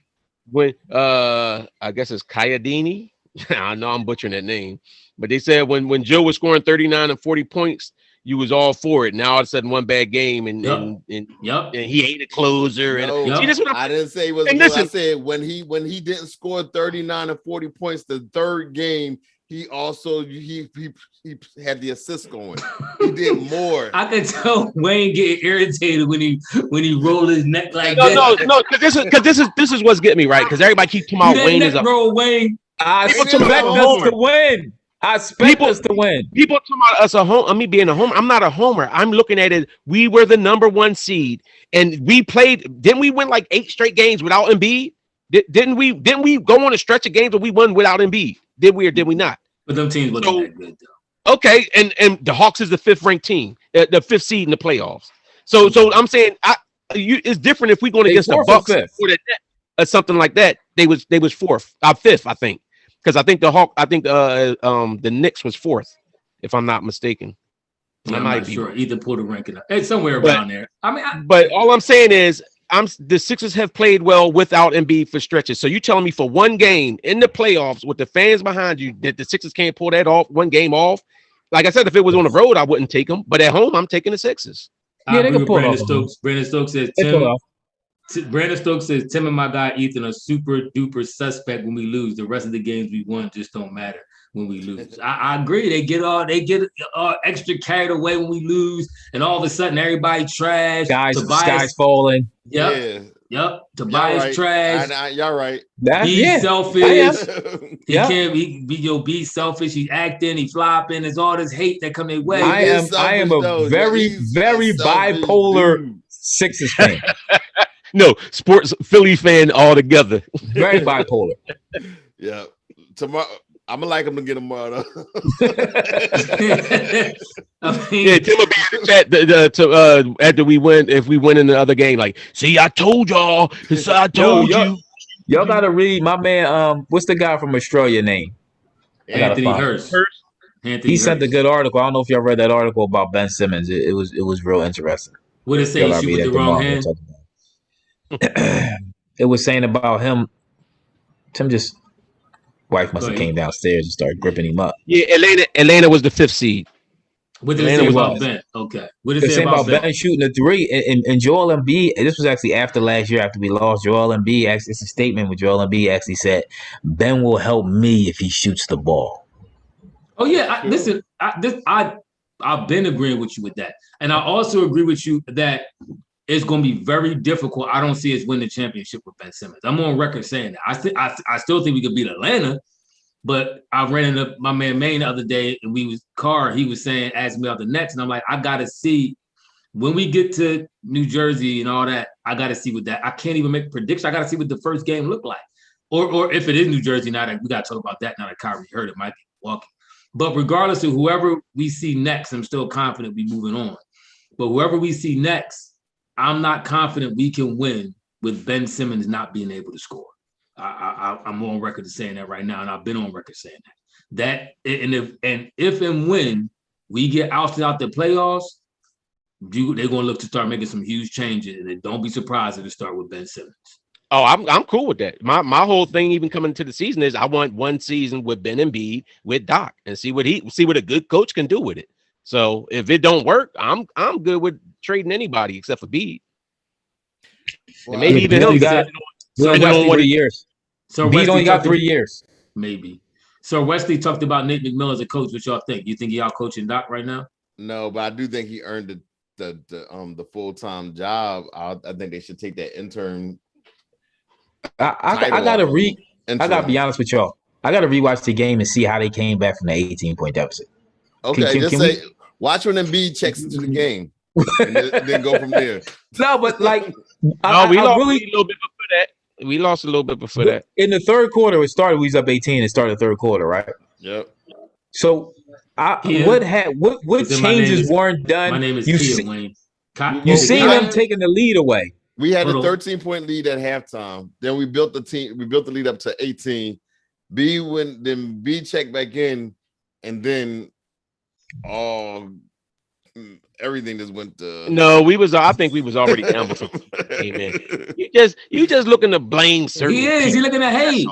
When I guess it's Kayadini. I know I'm butchering that name, but they said when Joe was scoring 39 and 40 points, you was all for it. Now all of a sudden, one bad game and he ain't a closer. See, this what I didn't say it was. I said when he didn't score 39 and 40 points the third game, he also he had the assist going. He did more. I could tell Wayne getting irritated when he rolled his neck like no, because this is what's getting me right, because everybody keeps talking about Wayne is a roll. Wayne, I expect us to win. I expect us to win. People talking about us a home. Me being a homer. I'm not a homer. I'm looking at it. We were the number 1 seed, and we played. Didn't we win like 8 straight games without Embiid? Didn't we go on a stretch of games where we won without Embiid? Did we or did we not? But them teams wasn't that good though. Okay, and the Hawks is the 5th ranked team, the 5th seed in the playoffs. So I'm saying it's different if we're going against the Bucks or something like that. they was fourth, fifth, I think, because I think the Knicks was fourth, if I'm not mistaken. Yeah, I'm not sure. Either pull the ranking up. It's somewhere around there. I mean, but all I'm saying is, the Sixers have played well without Embiid for stretches. So you telling me for one game in the playoffs with the fans behind you that the Sixers can't pull that off, one game off? Like I said, if it was on the road, I wouldn't take them. But at home, I'm taking the Sixers. I agree with Brandon Stokes. Brandon Stokes says Brandon Stokes says Tim and my guy Ethan are super duper suspect when we lose. The rest of the games we won just don't matter when we lose. I agree. They get extra carried away when we lose, and all of a sudden everybody trash. Sky's falling. Yep. Tobias trash. Y'all right. He's selfish. Be selfish. He's acting. He's flopping. There's all this hate that come their way. I am a very bipolar Sixers fan. No, sports Philly fan altogether. Very bipolar. Yeah. Tomorrow, I'm gonna like him to get him tomorrow. Tim will be in the chat after we win. If we win in the other game, like, see, I told y'all. I told you. Y'all gotta read my man. What's the guy from Australia name? Anthony Hurst. He sent a good article. I don't know if y'all read that article about Ben Simmons. It was real interesting. What did it say? He shoot with the wrong hand. It was saying about him. Tim just wife must have came downstairs and started gripping him up. Yeah, Atlanta was the 5th seed. What did it say about Ben? Okay. What did it say about Ben shooting the 3 and Joel Embiid? This was actually after last year, after we lost. Joel Embiid actually, it's a statement where Joel Embiid actually said, "Ben will help me if he shoots the ball." Oh yeah, I've been agreeing with you with that, and I also agree with you that it's going to be very difficult. I don't see us win the championship with Ben Simmons. I'm on record saying that. I still think we could beat Atlanta, but I ran into my man Maine the other day, and he was asking me about the Nets, and I'm like, I got to see when we get to New Jersey and all that. I got to see what that. I can't even make a prediction. I got to see what the first game look like, or if it is New Jersey. Now that we got to talk about that. Now that Kyrie hurt, it might be walking. But regardless of whoever we see next, I'm still confident we moving on. But whoever we see next, I'm not confident we can win with Ben Simmons not being able to score. I'm on record of saying that right now, and I've been on record saying that. If and when we get ousted out the playoffs, they're going to look to start making some huge changes, and don't be surprised if it start with Ben Simmons. Oh, I'm cool with that. My whole thing, even coming into the season, is I want one season with Ben Embiid with Doc and see what a good coach can do with it. So if it don't work, I'm good with trading anybody except for Bede. Well, and maybe even him. Got 3 years. So Bede only got 3 years. Maybe. So Wesley talked about Nate McMillan as a coach. What y'all think? You think he out coaching Doc right now? No, but I do think he earned the full-time job. I think they should take that intern. I gotta be honest with y'all. I gotta rewatch the game and see how they came back from the 18-point deficit. Okay, watch when Embiid checks into the game, and then go from there. No, but like, we lost a little bit before that. We lost a little bit before that. In the third quarter, it started. We was up 18. It started the third quarter, right? Yep. So, what changes weren't done? My name is Kia Wayne. You seen them taking the lead away. We had a 13-point lead at halftime. Then we built the lead up to 18. B checked back in, and then everything just went to. No, I think we was already down before. Amen. You just looking to blame certain. He is. He looking to hate.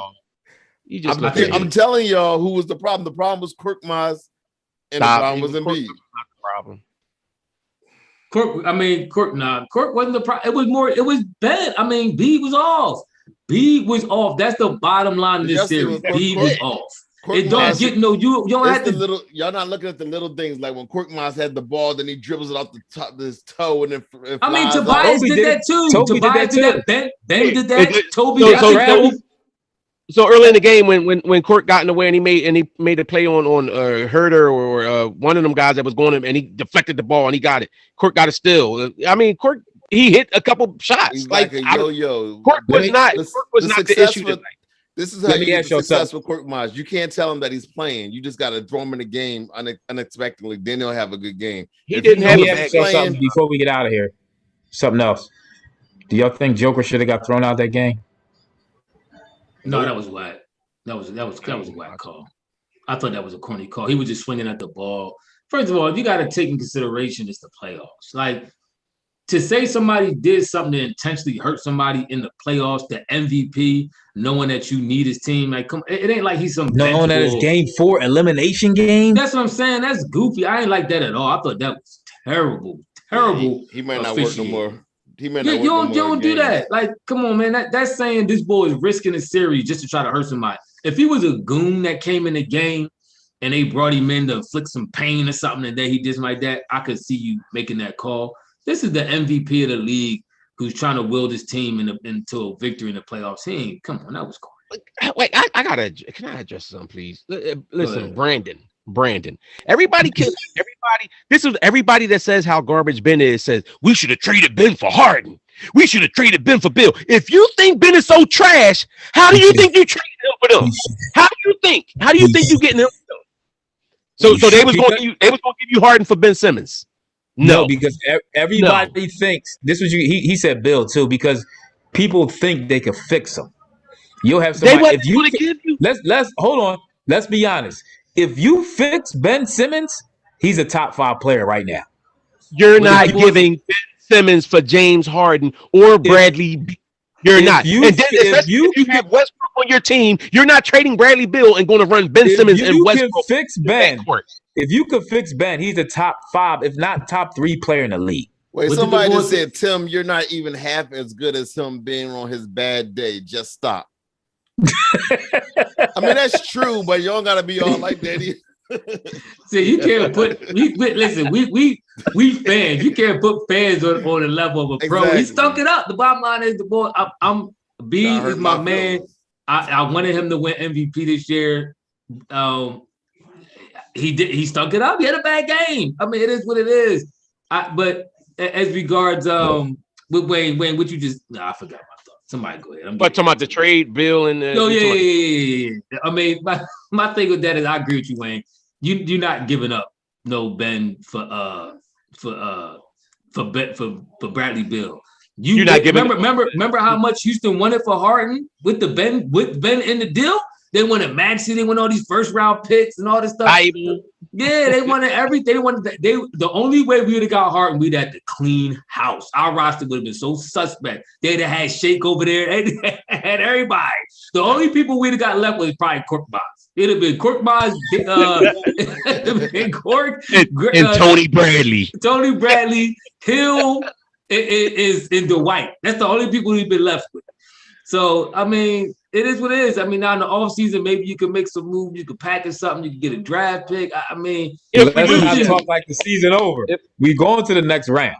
I'm telling y'all who was the problem. The problem was Korkmaz, and the problem was Embiid. Not the problem. Kork wasn't the problem. It was Ben. I mean, B was off. That's the bottom line of this series. B was off. It don't get no. You don't have to. Y'all not looking at the little things like when Korkmaz had the ball, then he dribbles it off the top of his toe, and then. Tobias did that too. Tobias did that. Ben did that. Toby. So early in the game, when Kork got in the way and he made a play on Herder or one of them guys that was going and he deflected the ball and he got it. Kork got it still. I mean, Kork, he hit a couple shots. He's like a yo-yo. Kork was not the issue tonight. This is how you get success with Korkmaz. You can't tell him that he's playing. You just got to throw him in the game unexpectedly. Then he'll have a good game. He didn't have a bad game. Before we get out of here, something else. Do y'all think Joker should have got thrown out that game? No, that was whack. That was a whack call. I thought that was a corny call. He was just swinging at the ball. First of all, you got to take in consideration it's the playoffs. Like, to say somebody did something to intentionally hurt somebody in the playoffs, the MVP, knowing that you need his team, like, come, it ain't like he's some knowing that it's game 4 elimination game. That's what I'm saying. That's goofy. I ain't like that at all. I thought that was terrible. He might not work no more. He may not you don't do that. Like, come on, man. That's saying this boy is risking a series just to try to hurt somebody. If he was a goon that came in the game and they brought him in to inflict some pain or something, and then he did something like that, I could see you making that call. This is the MVP of the league who's trying to will this team into a victory in the playoffs. He ain't, come on, that was corny. Wait, can I address something, please? Listen, Brandon. Everybody. This is everybody that says how garbage Ben is says we should have traded Ben for Harden. We should have traded Ben for Bill. If you think Ben is so trash, how do you think you traded him for them? How do you think you getting him for them? So they was going to give you Harden for Ben Simmons. No, because everybody thinks this was you. He said Bill too, because people think they could fix him. You'll have somebody. Let's hold on. Let's be honest. If you fix Ben Simmons, he's a top 5 player right now. You're not giving Ben Simmons for James Harden or Bradley. You're not. If you have Westbrook on your team, you're not trading Bradley Beal and going to run Ben Simmons and Westbrook. Fix Ben. If you could fix Ben, he's a top 5, if not top 3 player in the league. Wait, somebody just said, Tim, you're not even half as good as him being on his bad day. Just stop. I mean, that's true, but y'all gotta be all like that. See, you can't put listen, we fans, you can't put fans on the level of a pro. Exactly. He stunk it up. The bottom line is the boy. B is my man. I wanted him to win MVP this year. He stunk it up. He had a bad game. I mean, it is what it is. But as regards with Wayne, what you just I forgot my thought. Somebody go ahead. But talking about the trade bill and yeah. I mean, my thing with that is I agree with you, Wayne. You're not giving up no Ben for Bradley Beal. You're not giving. Remember how much Houston wanted for Harden with Ben in the deal. They wanted Maxey. They wanted all these first round picks and all this stuff. Yeah, they wanted everything. They wanted the only way we would have got Harden, we'd have to clean house. Our roster would have been so suspect. They'd have had Shake over there. They had everybody. The only people we'd have got left was probably Korkmaz. It'd have been Korkmaz, and Tony Bradley. Tony Bradley, Hill is in Dwight. That's the only people we've been left with. So, I mean, it is what it is. I mean, now in the offseason, maybe you can make some moves. You could package something. You can get a draft pick. I mean, let's not talk like the season over. We going to the next round.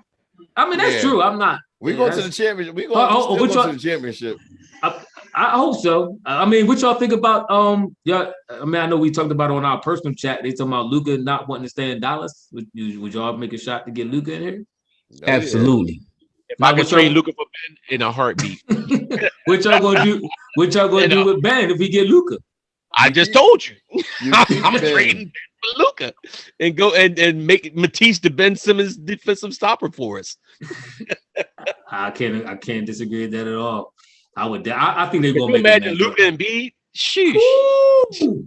I mean, that's true. I'm not. We going to the championship. We going to the championship. I hope so. I mean, what y'all think about yeah? I mean, I know we talked about it on our personal chat. They talking about Luka not wanting to stay in Dallas. Would y'all make a shot to get Luka in here? Absolutely. If I could trade Luka for Ben in a heartbeat. What y'all gonna do? What y'all gonna do with Ben if we get Luka? I just told you. I'm trading for Luka and go and make Matisse the Ben Simmons defensive stopper for us. I can't disagree with that at all. I think they're gonna make. Imagine Luka and B. Sheesh. Who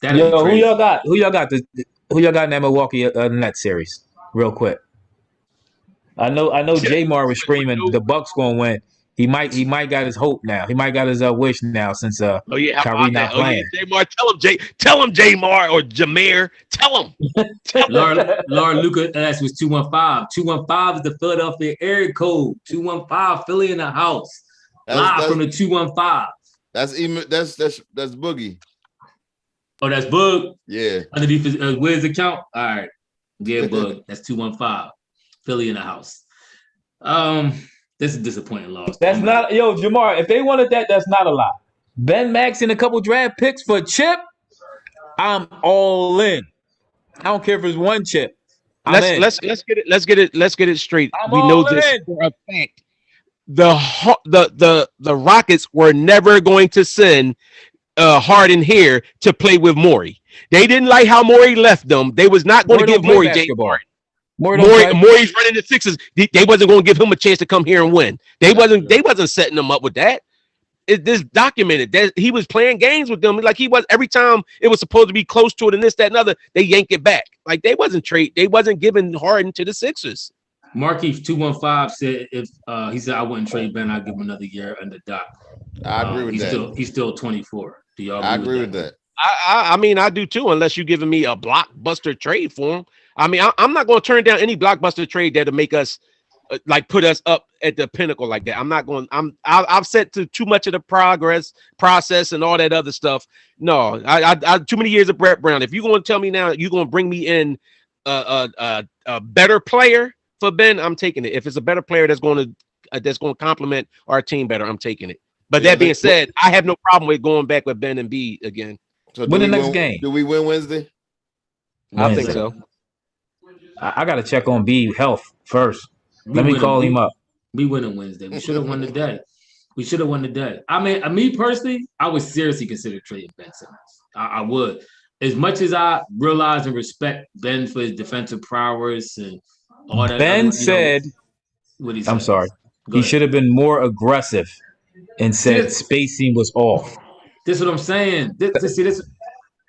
y'all got? Who y'all got in that Milwaukee Nets series? Real quick. I know Jamar was screaming the Bucks gonna win. He might got his hope now. He might got his wish now since Kyrie not playing. Jamar, tell him Jamar or Jameer. Tell him. Laura Luka, that was 215. 215 is the Philadelphia area code. 215 Philly in the house. Live from the 215. That's Boogie. Oh, that's Boog. Yeah. Underneath his Wiz account. All right. Yeah, Boog. That's 215. Philly in the house. This is a disappointing loss. That's not Jamar. If they wanted that, that's not a lot. Ben Max and a couple draft picks for a chip. I'm all in. I don't care if it's one chip. Let's get it straight. We know this for a fact. The Rockets were never going to send Harden here to play with Morey. They didn't like how Morey left them. They was not going to give Morey James Harden. Morey's running the Sixers. They wasn't going to give him a chance to come here and win. They wasn't setting them up with that. this documented that he was playing games with them. Like he was every time it was supposed to be close to it and this, that, and other, they yank it back. Like they wasn't giving Harden to the Sixers. Marky 215 said if he said I wouldn't trade Ben, I'd give him another year under Doc. I agree with that. He's still 24. Do y'all agree with that? I mean, I do too, unless you're giving me a blockbuster trade for him. I mean, I'm not going to turn down any blockbuster trade that'll make us like put us up at the pinnacle like that. I'm not going. I've set to too much of the process and all that other stuff. No, I too many years of Brett Brown. If you're going to tell me now you're going to bring me in a better player for Ben, I'm taking it. If it's a better player that's going to complement our team better, I'm taking it. But that being said, I have no problem with going back with Ben and B again. So win the next game. Do we win Wednesday? I think so. I got to check on B health first. Let me call him up. We win on Wednesday. We should have won the day. I mean, me personally, I would seriously consider trading Ben Simmons. I would. As much as I realize and respect Ben for his defensive prowess and all that. Ben said, what he said. I'm sorry. He should have been more aggressive and said spacing was off. This is what I'm saying.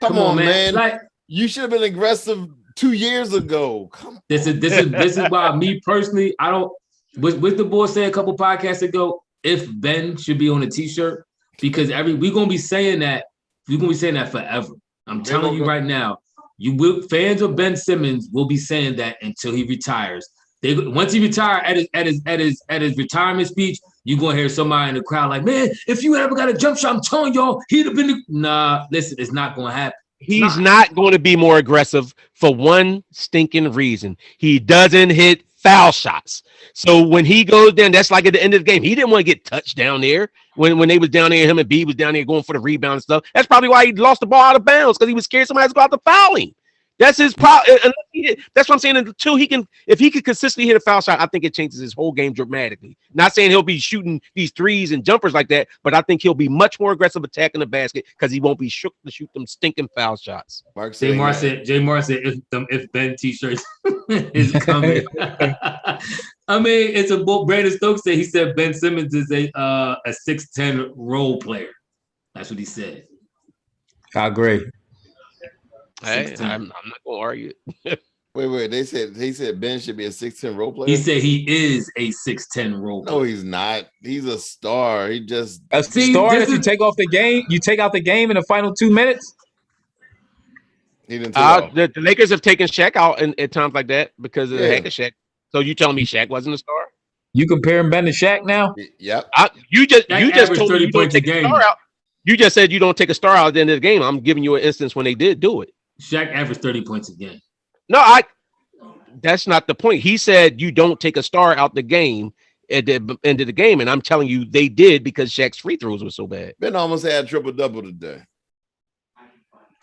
Come on, man. Like, you should have been aggressive 2 years ago. This is why me personally, I don't. What the boy said a couple podcasts ago. If Ben should be on a t-shirt, because we're gonna be saying that. We're gonna be saying that forever. I'm telling you right now. Fans of Ben Simmons will be saying that until he retires. Once he retires at his retirement speech, you're gonna hear somebody in the crowd like, man, if you ever got a jump shot, I'm telling y'all, he'd have been nah, listen, it's not gonna happen. He's not going to be more aggressive for one stinking reason. He doesn't hit foul shots. So when he goes down, that's like at the end of the game. He didn't want to get touched down there when they was down there. Him and B was down there going for the rebound and stuff. That's probably why he lost the ball out of bounds, because he was scared somebody was going to foul him. That's his problem. That's what I'm saying. Until if he could consistently hit a foul shot, I think it changes his whole game dramatically. Not saying he'll be shooting these threes and jumpers like that, but I think he'll be much more aggressive attacking the basket because he won't be shook to shoot them stinking foul shots. Jay Moore said, if Ben t-shirts is coming. I mean, it's a book. Brandon Stokes said, he said Ben Simmons is a 6'10" role player. That's what he said. I agree. Hey, I'm not gonna argue. Wait. They said Ben should be a 6'10" role player. He said he is a 6'10" role player. No, he's not. He's a star. He just a star. If you take off the game, you take out the game in the final 2 minutes. He didn't. The Lakers have taken Shaq out at times like that because of the heck of Shaq. So you telling me Shaq wasn't a star? You comparing Ben to Shaq now? Yep. You just told me you don't take a star out. You just said you don't take a star out at the end of the game. I'm giving you an instance when they did do it. Shaq averaged 30 points a game. No, that's not the point. He said you don't take a star out the game at the end of the game, and I'm telling you they did because Shaq's free throws were so bad. Ben almost had a triple-double today.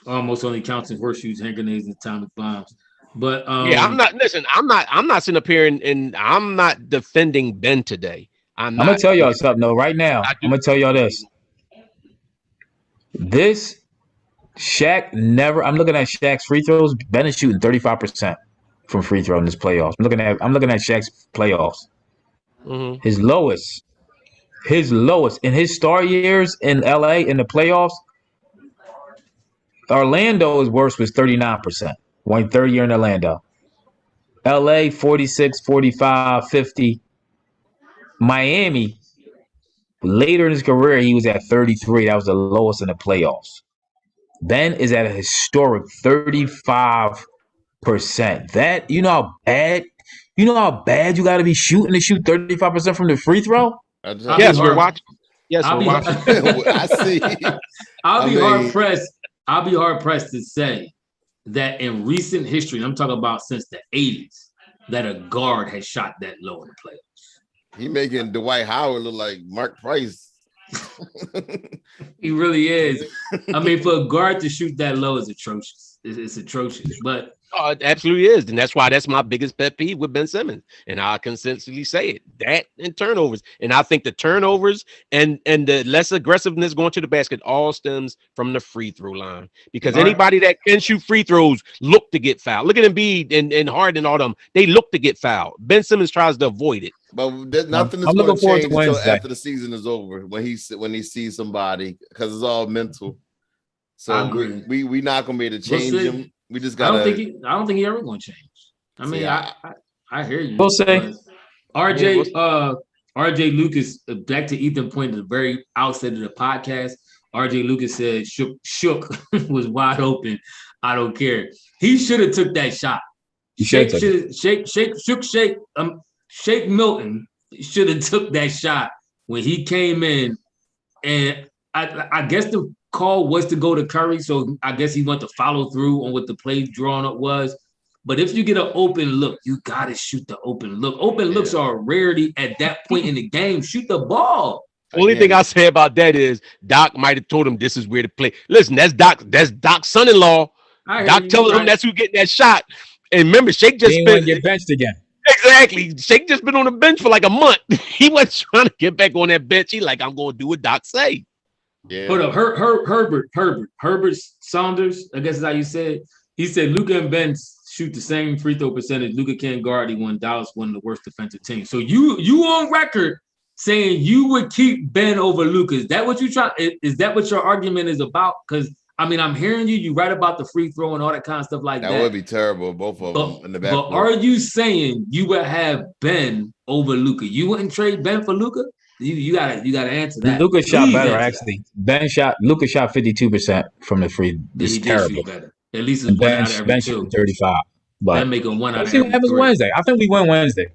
Almost only counts in horseshoes, hand grenades, and atomic bombs. But yeah, I'm not sitting up here and I'm not defending Ben today. I'm gonna tell y'all something though. Right now, I'm gonna tell y'all this. This Shaq never. I'm looking at Shaq's free throws. Ben is shooting 35% from free throw in this playoffs. I'm looking at Shaq's playoffs. Mm-hmm. His lowest in his star years in LA in the playoffs. Orlando's worst was 39%. One third year in Orlando. LA 46, 45, 50. Miami. Later in his career, he was at 33. That was the lowest in the playoffs. Ben is at a historic 35%. That you know how bad you got to be shooting to shoot 35% from the free throw. Yes, we're watching. Yes, we're watching. I see. I'll be hard pressed to say that in recent history, I'm talking about since the 80s, that a guard has shot that low in the playoffs. He making Dwight Howard look like Mark Price. He really is. I mean, for a guard to shoot that low is atrocious. it's atrocious. But It absolutely is. And that's why that's my biggest pet peeve with Ben Simmons. And I consistently say it. That and turnovers. And I think the turnovers and the less aggressiveness going to the basket all stems from the free throw line. Because All right. anybody that can shoot free throws look to get fouled. Look at Embiid and Harden and all them. They look to get fouled. Ben Simmons tries to avoid it. But nothing is I'm going looking to forward change to until Wednesday. after the season is over when he sees somebody, because it's all mental. So I agree. we not going to be able to We'll change see. him. We just I got don't think he ever gonna change. I mean, See, I hear you. We'll say. but RJ Lucas, back to Ethan's point at the very outset of the podcast. RJ Lucas said shook was wide open. I don't care. He should have took that shot. Shake Milton should have took that shot when he came in, and I guess the call was to go to Curry, so I guess he went to follow through on what the play drawn up was. But if you get an open look, you gotta shoot the open look. Open looks are a rarity at that point in the game. Shoot the ball. Only thing I say about that is Doc might have told him this is where to play. Listen, that's Doc's son-in-law. Doc telling him that's who getting that shot. And remember, Shake just been get benched again. Exactly. Shake just been on the bench for like a month. He wasn't trying to get back on that bench. He like, I'm gonna do what Doc say. Yeah. Hold up, Herbert Saunders, I guess is how you said. He said Luka and Ben shoot the same free throw percentage. Luka can't guard. He won Dallas, one of the worst defensive teams. So you on record saying you would keep Ben over Luka. Is that what you try? Is that what your argument is about? Because I mean, I'm hearing you write about the free throw and all that kind of stuff like that. That would be terrible, both of them in the back. But are you saying you would have Ben over Luka? You wouldn't trade Ben for Luka? You gotta answer that. Luka shot better, actually. Luka shot 52% from the free. It's terrible. Better. At least it's one out of every two. 35. But that make him one out of every two. What happens Wednesday? I think we win Wednesday.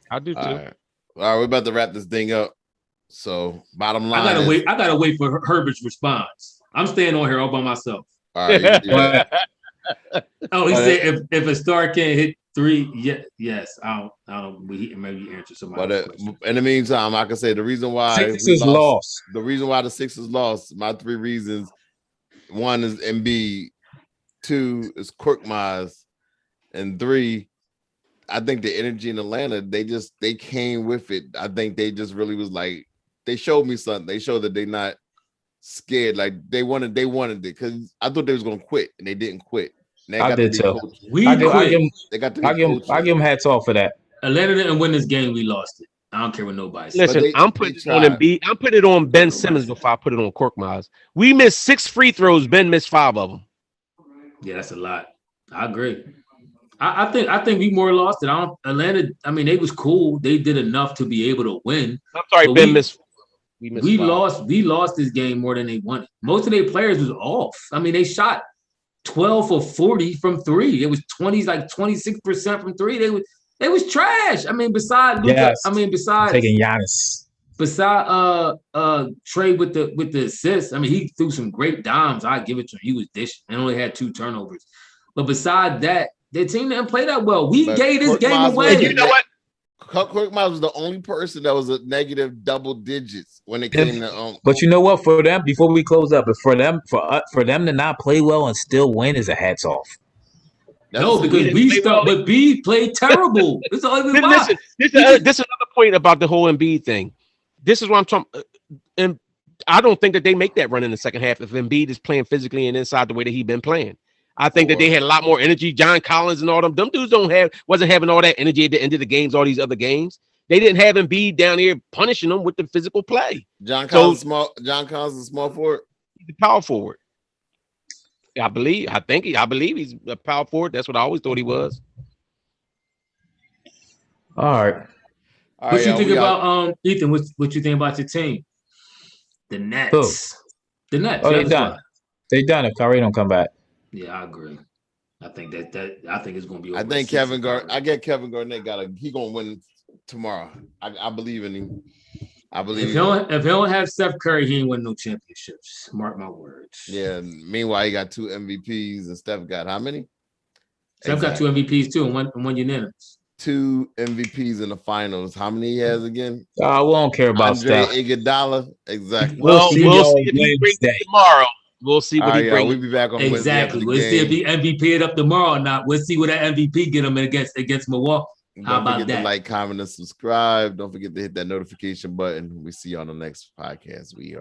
I do too. All right, we're about to wrap this thing up. So bottom line, I gotta wait for Herbert's response. I'm staying on here all by myself. All right. He said if a star can't hit three, yes. I don't. Maybe answer somebody. But in the meantime, I can say the reason why Sixers lost. The reason why the Sixers lost. My three reasons: one is Embiid, two is Korkmaz, and three, I think the energy in Atlanta. They came with it. I think they just really was like they showed me something. They showed that they're not scared. Like they wanted it because I thought they was gonna quit and they didn't quit. I did too. I give them hats off for that. Atlanta didn't win this game. We lost it. I don't care what nobody says. Listen, I'm putting it on Embiid. I'm putting it on Ben Simmons before I put it on Korkmaz. We missed 6 free throws. Ben missed 5 of them. Yeah, that's a lot. I agree. I think we more lost it. Atlanta. I mean, they was cool. They did enough to be able to win. I'm sorry, Ben missed. We lost this game more than they won. Most of their players was off. I mean, they shot 12 for 40 from three. It was 26% from three. They was trash. I mean, besides Luka, yes. besides taking Giannis. Besides Trae with the assist. I mean, he threw some great dimes. I give it to him. He was dishing and only had 2 turnovers. But besides that, their team didn't play that well. We gave this game away. You know what? Korkmaz was the only person that was a negative double digits when it came to. But you know what? For them, before we close up, for them to not play well and still win is a hats off. No, because but B played terrible. This is all we Listen, this is another point about the whole Embiid thing. This is what I'm talking. And I don't think that they make that run in the second half if Embiid is playing physically and inside the way that he's been playing. I think that they had a lot more energy. John Collins and all them dudes wasn't having all that energy at the end of the games, all these other games. They didn't have Embiid down here punishing them with the physical play. John Collins is a small forward. He's a power forward. I believe he's a power forward. That's what I always thought he was. All right. What you think about Ethan? What you think about your team? The Nets. Who? The Nets. Oh, they done. They done if Kyrie don't come back. Yeah, I agree. I think I think it's gonna be. I think Kevin Garnett he gonna win tomorrow. I believe in him. I believe if he don't have Steph Curry, he ain't win no championships. Mark my words. Yeah. Meanwhile, he got 2 MVPs and Steph got how many? Steph got 2 MVPs too, and one unanimous. 2 MVPs in the finals. How many he has again? We don't care about Andre Steph. Iguodala. Exactly. We'll see if he brings it tomorrow. We'll see what All he right, brings. we'll be back on Wednesday after Exactly. the We'll see if game. he MVP it up tomorrow or not. We'll see what that MVP get him against Milwaukee. How Don't about forget that? to like, comment, and subscribe. Don't forget to hit that notification button. We see you on the next podcast. We are.